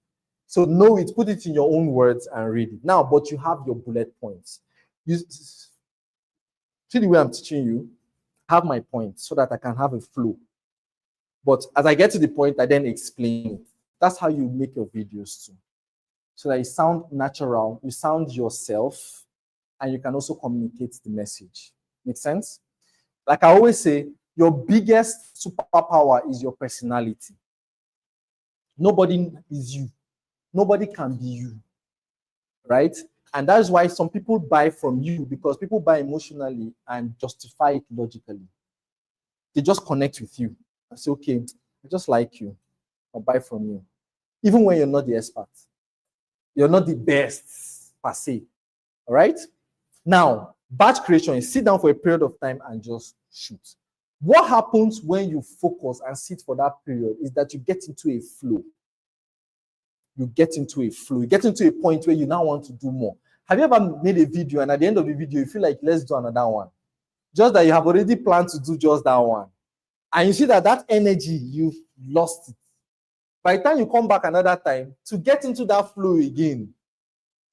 So know it, put it in your own words and read it. Now, but you have your bullet points. You see the way I'm teaching you, have my points so that I can have a flow. But as I get to the point, I then explain it. That's how you make your videos too. So that you sound natural, you sound yourself, and you can also communicate the message. Make sense? Like I always say, your biggest superpower is your personality. Nobody is you. Nobody can be you. Right? And that's why some people buy from you, because people buy emotionally and justify it logically. They just connect with you and say, okay, I just like you. I'll buy from you. Even when you're not the expert. You're not the best per se. All right? Now, batch creation is sit down for a period of time and just shoot. What happens when you focus and sit for that period is that you get into a flow. You get into a flow. You get into a point where you now want to do more. Have you ever made a video and at the end of the video, you feel like, let's do another one? Just that you have already planned to do just that one. And you see that energy, you've lost it. By the time you come back another time, to get into that flow again,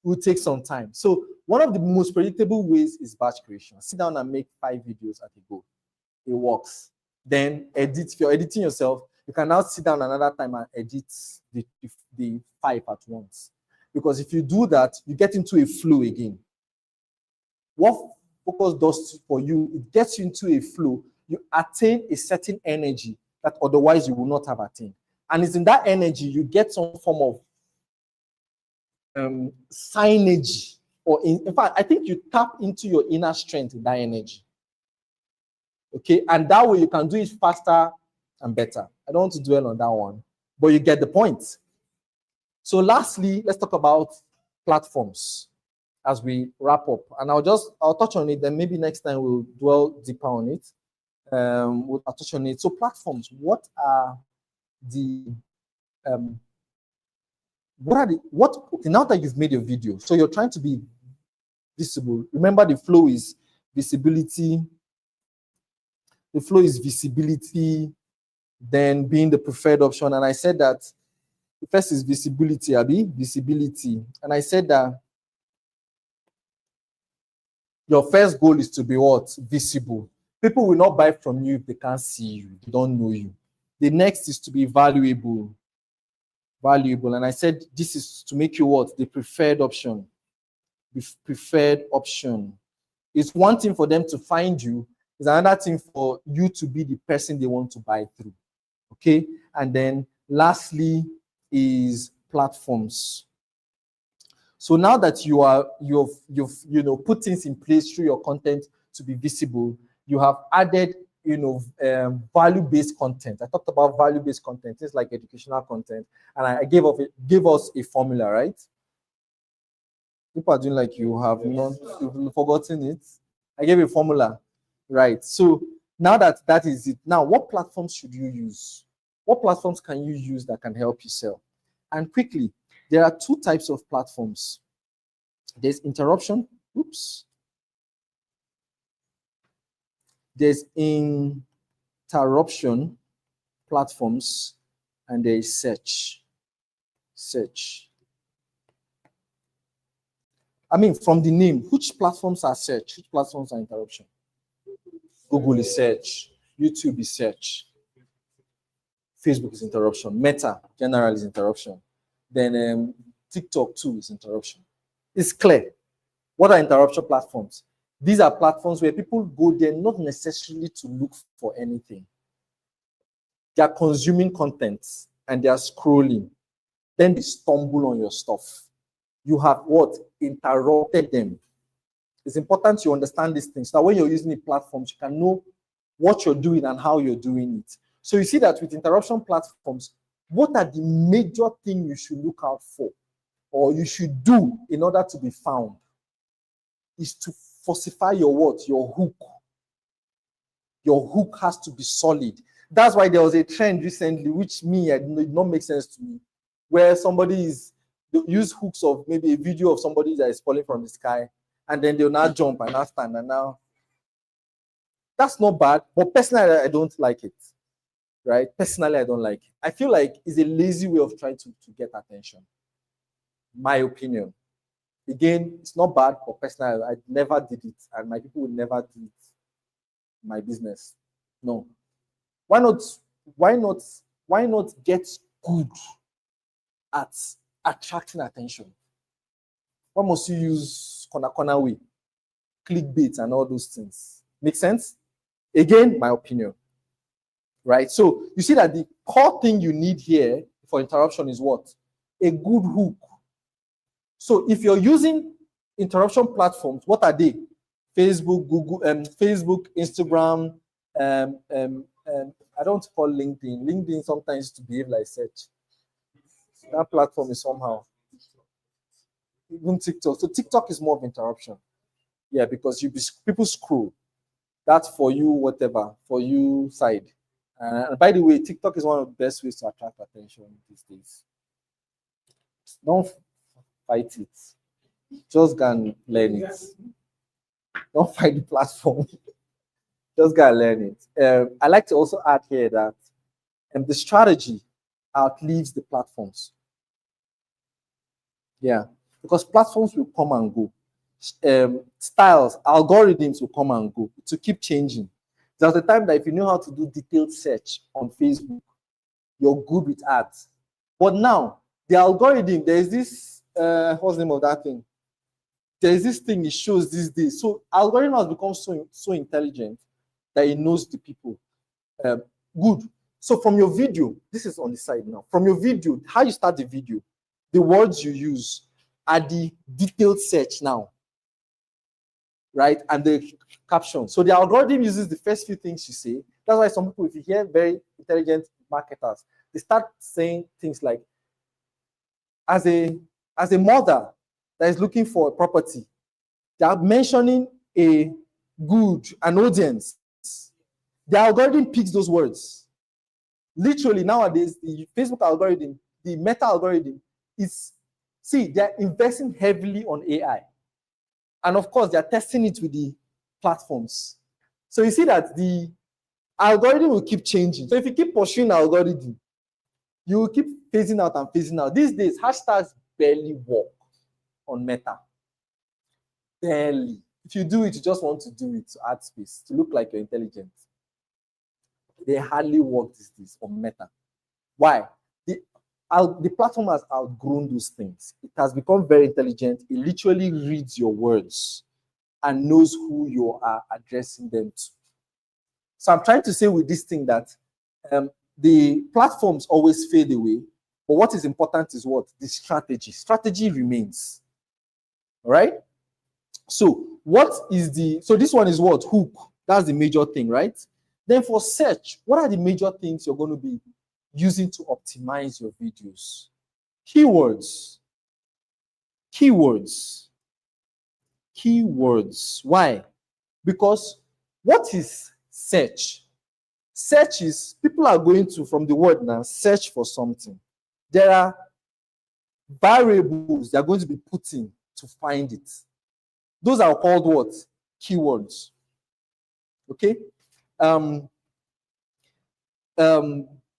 it will take some time. So one of the most predictable ways is batch creation. Sit down and make 5 videos at a go. It works. Then edit. If you're editing yourself, you can now sit down another time and edit the 5 at once. Because if you do that, you get into a flow again. What focus does for you, it gets you into a flow. You attain a certain energy that otherwise you will not have attained. And it's in that energy you get some form of signage, or in fact, I think you tap into your inner strength in that energy. Okay, and that way you can do it faster and better. I don't want to dwell on that one, but you get the point. So lastly, let's talk about platforms as we wrap up. And I'll touch on it, then maybe next time we'll dwell deeper on it. We'll touch on it. So platforms, what are the okay, now that you've made your video, so you're trying to be visible. Remember, the flow is visibility. The flow is visibility, then being the preferred option. And I said that the first is visibility, Abi, visibility. And I said that your first goal is to be what? Visible. People will not buy from you if they can't see you, they don't know you. The next is to be valuable. Valuable. And I said this is to make you what? The preferred option. The preferred option. It's one thing for them to find you, it's another thing for you to be the person they want to buy through. Okay. And then lastly is platforms. So now that you've put things in place through your content to be visible, you have added value-based content. I talked about value-based content, things like educational content, and I gave us a formula, right? People are doing like you have not you've forgotten it. I gave a formula, right? So now that is it. Now, what platforms should you use? What platforms can you use that can help you sell? And quickly, there are two types of platforms. There's interruption. Oops. There's interruption platforms, and there is search. Search. I mean, from the name, which platforms are search? Which platforms are interruption? Google is search. YouTube is search. Facebook is interruption. Meta, general, is interruption. Then TikTok too is interruption. It's clear. What are interruption platforms? These are platforms where people go there not necessarily to look for anything. They are consuming content and they are scrolling. Then they stumble on your stuff. You have what? Interrupted them. It's important you understand these things. Now, when you're using the platforms, you can know what you're doing and how you're doing it. So you see that with interruption platforms, what are the major things you should look out for or you should do in order to be found? Is to falsify your what? Your hook. Your hook has to be solid. That's why there was a trend recently, which did not make sense to me, where somebody use hooks of maybe a video of somebody that is falling from the sky, and then they'll now jump and now stand, and now that's not bad, but personally I don't like it. Right? Personally, I don't like it. I feel like it's a lazy way of trying to get attention. My opinion. Again, it's not bad, but personally, I never did it, and my people would never do it. My business. No. Why not? Why not? Why not get good at attracting attention? Why must you use corner way, clickbait, and all those things? Make sense? Again, my opinion. Right? So you see that the core thing you need here for interruption is what? A good hook. So if you're using interruption platforms, what are they? Facebook, Google, Facebook, Instagram, I don't call LinkedIn. LinkedIn sometimes to behave like search. That platform is somehow. Even TikTok. So TikTok is more of interruption. Yeah, because people scroll. That's for you, whatever, for you side. And by the way, TikTok is one of the best ways to attract attention these days. Don't fight it. Just go and learn it. Don't fight the platform. Just go and learn it. I like to also add here that the strategy outlives the platforms. Yeah, because platforms will come and go. Styles, algorithms will come and go. To keep changing. There's a time that if you know how to do detailed search on Facebook, you're good with ads. But now, the algorithm, there is this, what's the name of that thing? There is this thing it shows these days. So algorithm has become so intelligent that it knows the people. Good. So from your video, this is on the side now. From your video, how you start the video, the words you use are the detailed search now. Right? And the caption. So the algorithm uses the first few things you say. That's why some people, if you hear very intelligent marketers, they start saying things like, as a mother that is looking for a property, they are mentioning an audience. The algorithm picks those words. Literally nowadays, the Facebook algorithm, the Meta algorithm they're investing heavily on AI. And of course, they're testing it with the platforms. So you see that the algorithm will keep changing. So if you keep pursuing algorithm, you will keep phasing out and phasing out. These days, hashtags barely work on Meta. Barely. If you do it, you just want to do it to add space, to look like you're intelligent. They hardly work these days on Meta. Why? The platform has outgrown those things. It has become very intelligent. It literally reads your words. and knows who you are addressing them to. So I'm trying to say with this thing that the platforms always fade away, but what is important is what? The strategy. Strategy remains. All right? So so this one is what? Hook. That's the major thing, right? Then for search, what are the major things you're going to be using to optimize your videos? Keywords. Keywords. Keywords. Why? Because what is search? Search is people are going to, from the word now, search for something. There are variables they're going to be putting to find it. Those are called what? Keywords. Okay?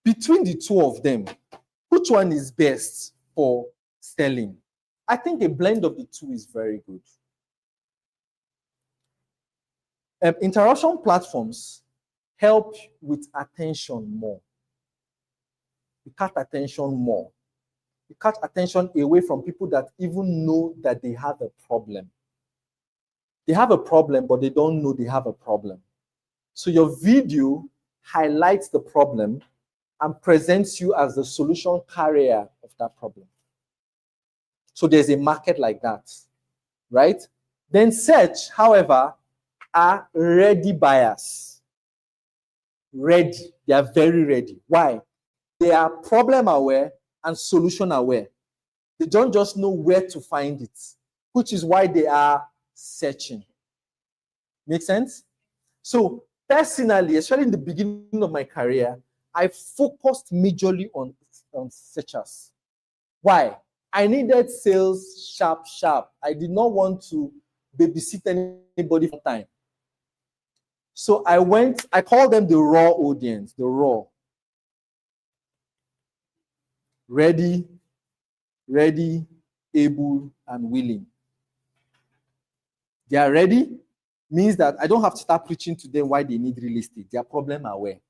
Between the two of them, which one is best for selling? I think a blend of the two is very good. Interaction platforms help with attention more. You catch attention more. You catch attention away from people that even know that they have a problem. They have a problem, but they don't know they have a problem. So your video highlights the problem and presents you as the solution carrier of that problem. So there's a market like that, right? Then search, however, are ready buyers. Ready. They are very ready. Why? They are problem aware and solution aware. They don't just know where to find it, which is why they are searching. Make sense? So personally, especially in the beginning of my career, I focused majorly on searchers. Why? I needed sales sharp. I did not want to babysit anybody for time. So I call them the raw audience, the raw. Ready, able, and willing. They are ready, means that I don't have to start preaching to them why they need real estate. They are problem aware.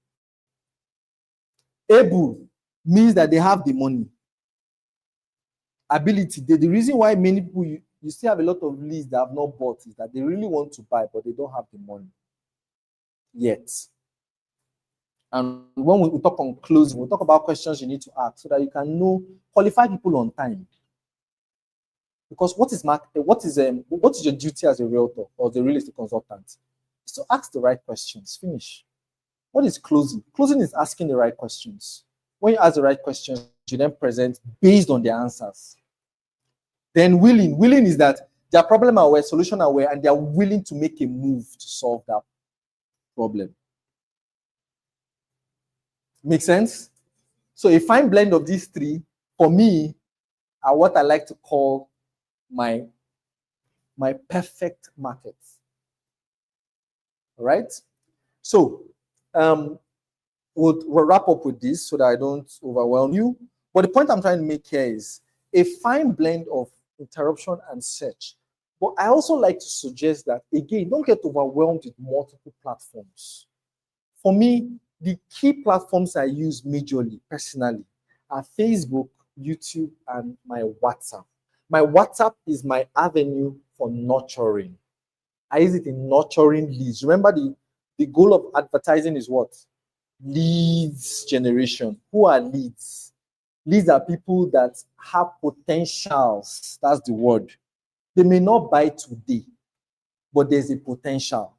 Able means that they have the money. Ability. The reason why many people, you still have a lot of leads that have not bought is that they really want to buy, but they don't have the money yet. And when we talk on closing, we'll talk about questions you need to ask so that you can qualify people on time. Because what is your duty as a realtor or the real estate consultant? Is to ask the right questions. Finish. What is closing? Closing is asking the right questions. When you ask the right questions, you then present based on the answers. Then willing. Willing is that they are problem aware, solution aware, and they are willing to make a move to solve that problem. Make sense? So a fine blend of these three, for me, are what I like to call my perfect market. All right? So we'll wrap up with this so that I don't overwhelm you. But the point I'm trying to make here is a fine blend of interruption and search. But I also like to suggest that, again, don't get overwhelmed with multiple platforms. For me, the key platforms I use majorly, personally, are Facebook, YouTube, and my WhatsApp. My WhatsApp is my avenue for nurturing. I use it in nurturing leads. Remember, the goal of advertising is what? Leads generation. Who are leads? Leads are people that have potentials. That's the word. They may not buy today, but there's a potential.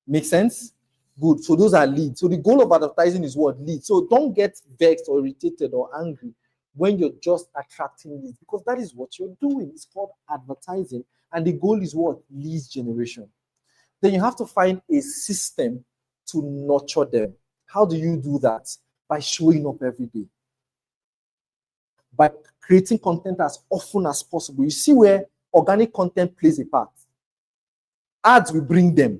Make sense? Good. So those are leads. So the goal of advertising is what? Leads. So don't get vexed or irritated or angry when you're just attracting leads, because that is what you're doing. It's called advertising. And the goal is what? Leads generation. Then you have to find a system to nurture them. How do you do that? By showing up every day. By creating content as often as possible. You see where organic content plays a part. Ads will bring them.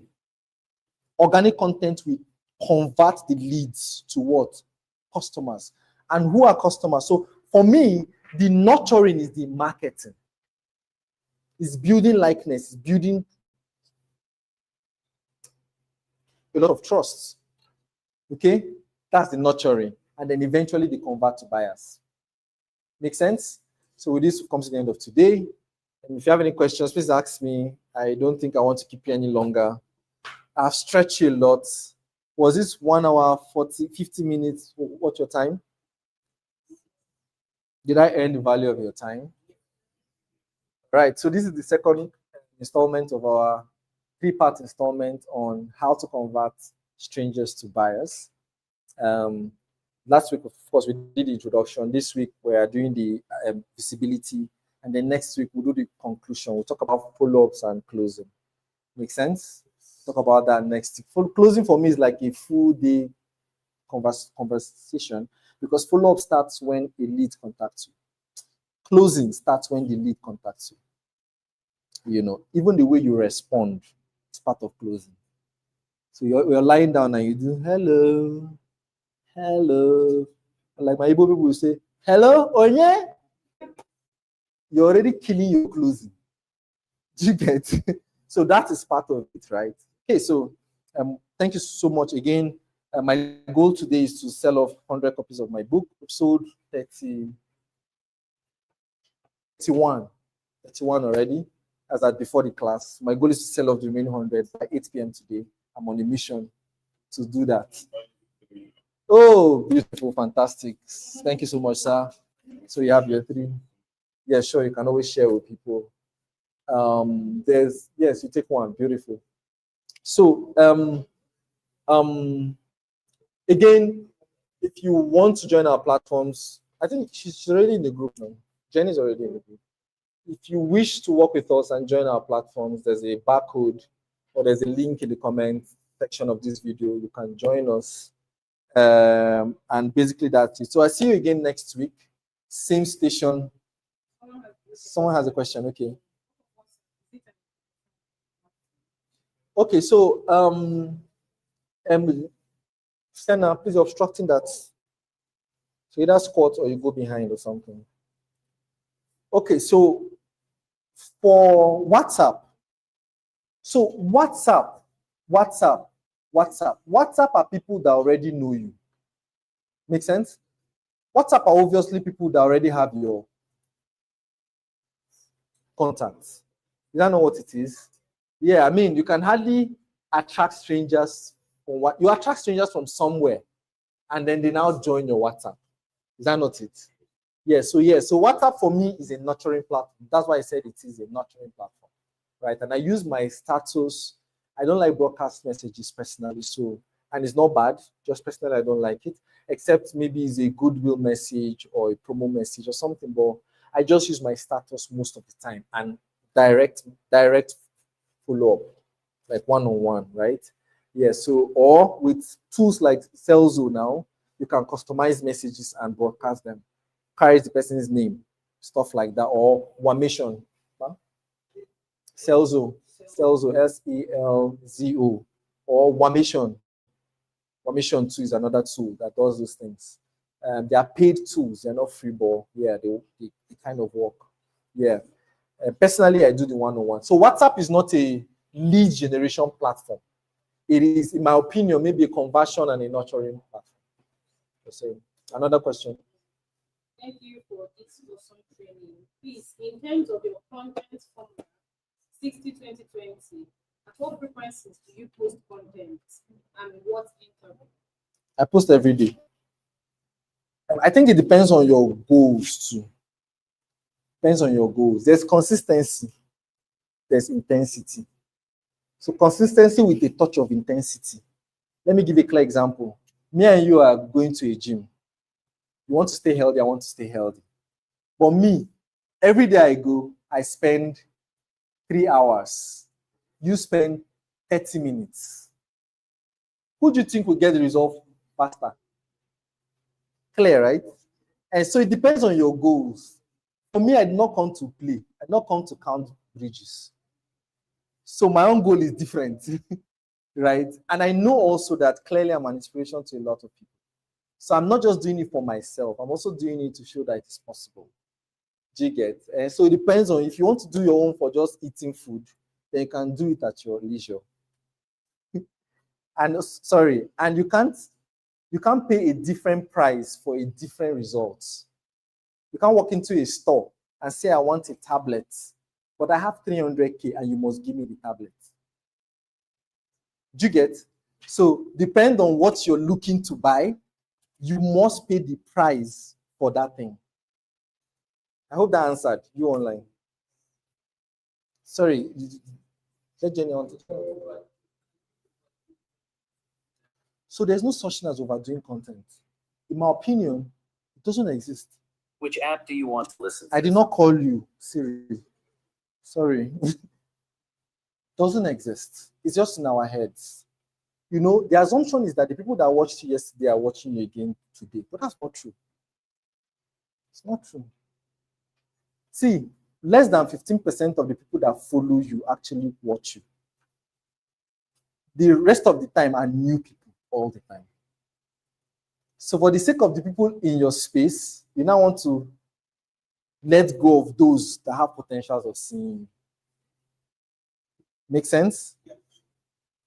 Organic content will convert the leads to what? Customers. And who are customers? So for me, the nurturing is the marketing. It's building likeness. It's building a lot of trust. Okay? That's the nurturing. And then eventually they convert to buyers. Make sense? So with this, comes to the end of today. And if you have any questions, please ask me. I don't think I want to keep you any longer. I've stretched you a lot. Was this 1 hour, 40, 50 minutes? What's your time? Did I earn the value of your time? Right. So this is the second installment of our three-part installment on how to convert strangers to buyers. Um, last week, of course, we did the introduction. This week, we are doing the visibility. And then next week, we'll do the conclusion. We'll talk about follow-ups and closing. Make sense? Talk about that next week. Closing for me is like a full day conversation because follow-up starts when a lead contacts you. Closing starts when the lead contacts you. You know, even the way you respond is part of closing. So you're lying down and you do hello, hello. Like my Igbo people will say, hello, Onye. You're already killing your closing. Do you get? So that is part of it, right? Okay, so thank you so much again. My goal today is to sell off 100 copies of my book. We've sold 31 already, as at before the class. My goal is to sell off the remaining 100 by 8 p.m. today. I'm on a mission to do that. Oh, beautiful, fantastic. Thank you so much, sir. So you have your 3. Yeah, sure, you can always share with people. Yes, you take 1. Beautiful. So again, if you want to join our platforms, I think she's already in the group now. Jenny's already in the group. If you wish to work with us and join our platforms, there's a barcode or there's a link in the comment section of this video. You can join us. And basically that's it. So I see you again next week. Same station. Someone has a question. Okay. Okay, so Senna, please obstructing that. So either squat or you go behind or something. Okay, so for WhatsApp. So WhatsApp are people that already know you. Make sense? WhatsApp are obviously people that already have your contacts. You don't know what it is? Yeah, I mean, you can hardly attract strangers from what you attract strangers from somewhere, and then they now join your WhatsApp. Is that not it? Yeah, so WhatsApp for me is a nurturing platform. That's why I said it is a nurturing platform, right? And I use my status. I don't like broadcast messages personally, so, and it's not bad, just personally I don't like it, except maybe it's a goodwill message or a promo message or something, but I just use my status most of the time and direct follow-up, like one-on-one, right? Yeah, so, or with tools like Celzo now, you can customize messages and broadcast them, carries the person's name, stuff like that, or Wamation. Huh? Celzo, Selzo, or Wamation. Wamation 2 is another tool that does those things. They are paid tools, they're not free, but yeah, they kind of work. Yeah. Personally, I do the one-on-one. So WhatsApp is not a lead generation platform. It is, in my opinion, maybe a conversion and a nurturing platform. So, another question. Thank you for this awesome training. Please, in terms of your content format, 60-20-20, at what frequencies do you post content and what interval? I post every day. I think it depends on your goals too. Depends on your goals. There's consistency, there's intensity. So consistency with a touch of intensity. Let me give a clear example. Me and you are going to a gym. You want to stay healthy, I want to stay healthy. But me, every day I go, I spend 3 hours. You spend 30 minutes. Who do you think will get the result faster? Clear, right? And so it depends on your goals. For me, I did not come to play. I did not come to count bridges. So my own goal is different, right? And I know also that clearly I'm an inspiration to a lot of people. So I'm not just doing it for myself. I'm also doing it to show that it's possible. Do you get? And so it depends on, if you want to do your own for just eating food, then you can do it at your leisure. And sorry, and you can't pay a different price for a different result. You can't walk into a store and say, I want a tablet but I have 300K and you must give me the tablet. Do you get? So depend on what you're looking to buy, you must pay the price for that thing. I hope that answered you online. Sorry, let Jenny on. So there's no such thing as overdoing content. In my opinion, it doesn't exist. Which app do you want to listen to? I did not call you, Siri. Sorry. Doesn't exist. It's just in our heads. You know, the assumption is that the people that watched you yesterday are watching you again today. But that's not true. It's not true. See, less than 15% of the people that follow you actually watch you. The rest of the time are new people all the time. So for the sake of the people in your space, you now want to let go of those that have potentials of seeing. Make sense? Yeah.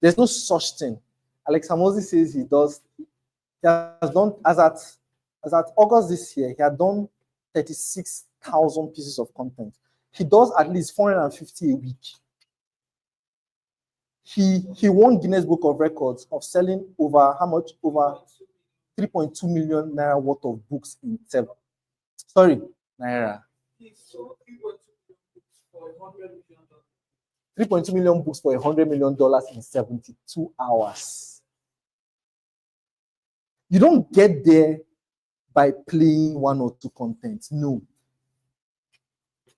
There's no such thing. Alex Hamosi says he has done, as at August this year, he had done 36,000 pieces of content. He does at least 450 a week. He won Guinness Book of Records of selling over how much? Over 3.2 million naira worth of books in 7. Sorry, naira. He sold 3.2 million books for $100 million in 72 hours. You don't get there by playing one or two contents. No.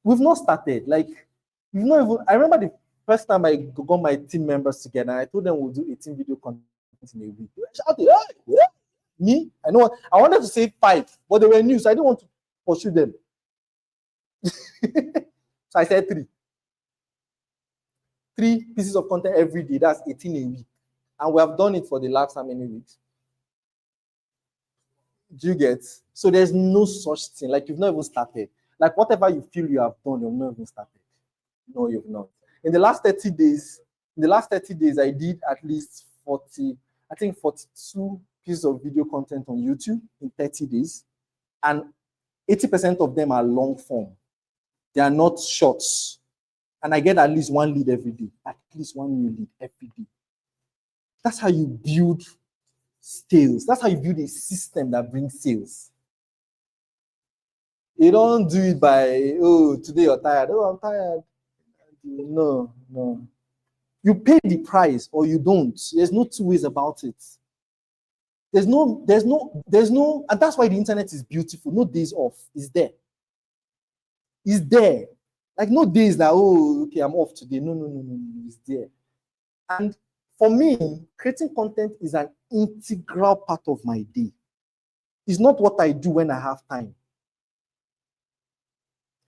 We've not started. Like, we've not even, I remember the first time I got my team members together, and I told them we'll do 18 video content in a week. They shouted, hey, yeah. Me? I know what, I wanted to say 5, but they were new, so I didn't want to pursue them. So I said 3. 3 pieces of content every day, that's 18 a week. And we have done it for the last how many weeks? Do you get? So there's no such thing. Like, you've not even started. Like, whatever you feel you have done, you've not even started. No, you've not. In the last 30 days, I did at least 42 pieces of video content on YouTube in 30 days. And 80% of them are long form. They are not shorts. And I get at least 1 lead every day. At least 1 new lead every day. That's how you build sales. That's how you build a system that brings sales. You don't do it by, oh, today you're tired. Oh, I'm tired. No. You pay the price or you don't. There's no 2 ways about it. There's no, and that's why the internet is beautiful. No days off. It's there. It's there. Like, no days that, oh, okay, I'm off today. No. It's there. And for me, creating content is an integral part of my day. It's not what I do when I have time.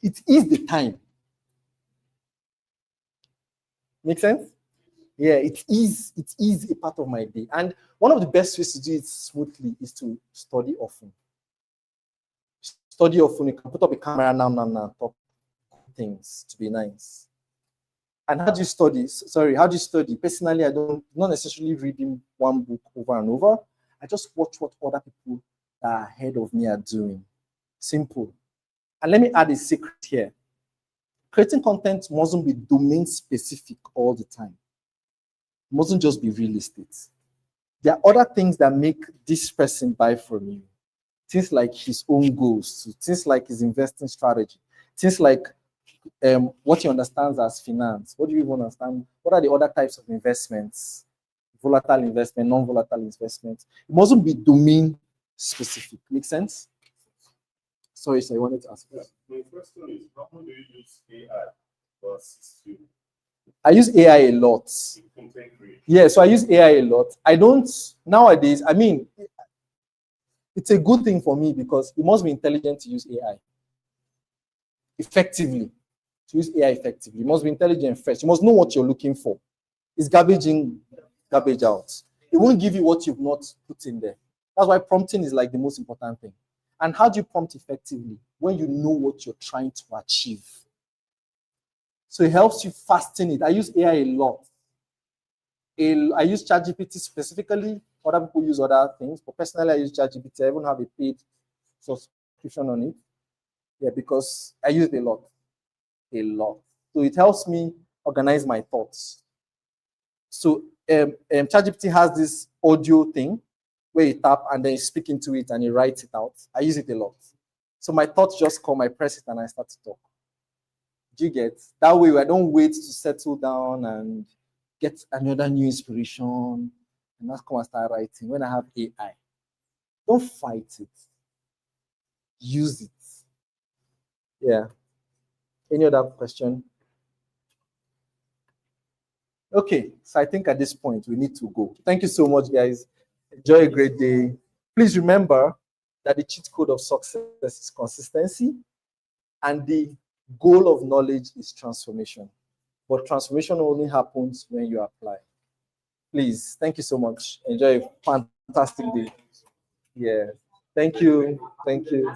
It is the time. Make sense? Yeah, it is a part of my day. And one of the best ways to do it smoothly is to study often. Study often. You can put up a camera now, talk things to be nice. And how do you study? How do you study? Personally, I don't, not necessarily reading one book over and over. I just watch what other people that are ahead of me are doing. Simple. And let me add a secret here. Creating content mustn't be domain specific all the time. It mustn't just be real estate. There are other things that make this person buy from you. Things like his own goals, things like his investing strategy, things like what he understands as finance. What do you even understand? What are the other types of investments? Volatile investment, non-volatile investment. It mustn't be domain specific. Make sense? Sorry, I wanted to ask. Yeah. My question is, how do you use AI to assist you? I use AI a lot. Yeah, so I use AI a lot. I don't, nowadays, I mean, it's a good thing for me because it must be intelligent to use AI effectively. To use AI effectively, you must be intelligent first. You must know what you're looking for. It's garbage in, garbage out. It won't give you what you've not put in there. That's why prompting is like the most important thing. And how do you prompt effectively? When you know what you're trying to achieve. So it helps you fasten it. I use AI a lot. I use ChatGPT specifically. Other people use other things, but personally, I use ChatGPT. I even have a paid subscription on it. Yeah, because I use it a lot. A lot. So it helps me organize my thoughts. So ChatGPT has this audio thing where you tap and then you speak into it and you write it out. I use it a lot. So my thoughts just come, I press it and I start to talk. Do you get? That way I don't wait to settle down and get another new inspiration and not come and start writing when I have AI. Don't fight it. Use it. Yeah. Any other question? Okay, so I think at this point we need to go. Thank you so much, guys. Enjoy a great day. Please remember that the cheat code of success is consistency, and the goal of knowledge is transformation. But transformation only happens when you apply. Please, thank you so much. Enjoy a fantastic day. Yeah. Thank you. Thank you.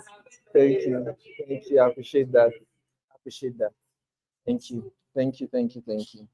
Thank you. Thank you. I appreciate that. I appreciate that. Thank you. Thank you. Thank you. Thank you.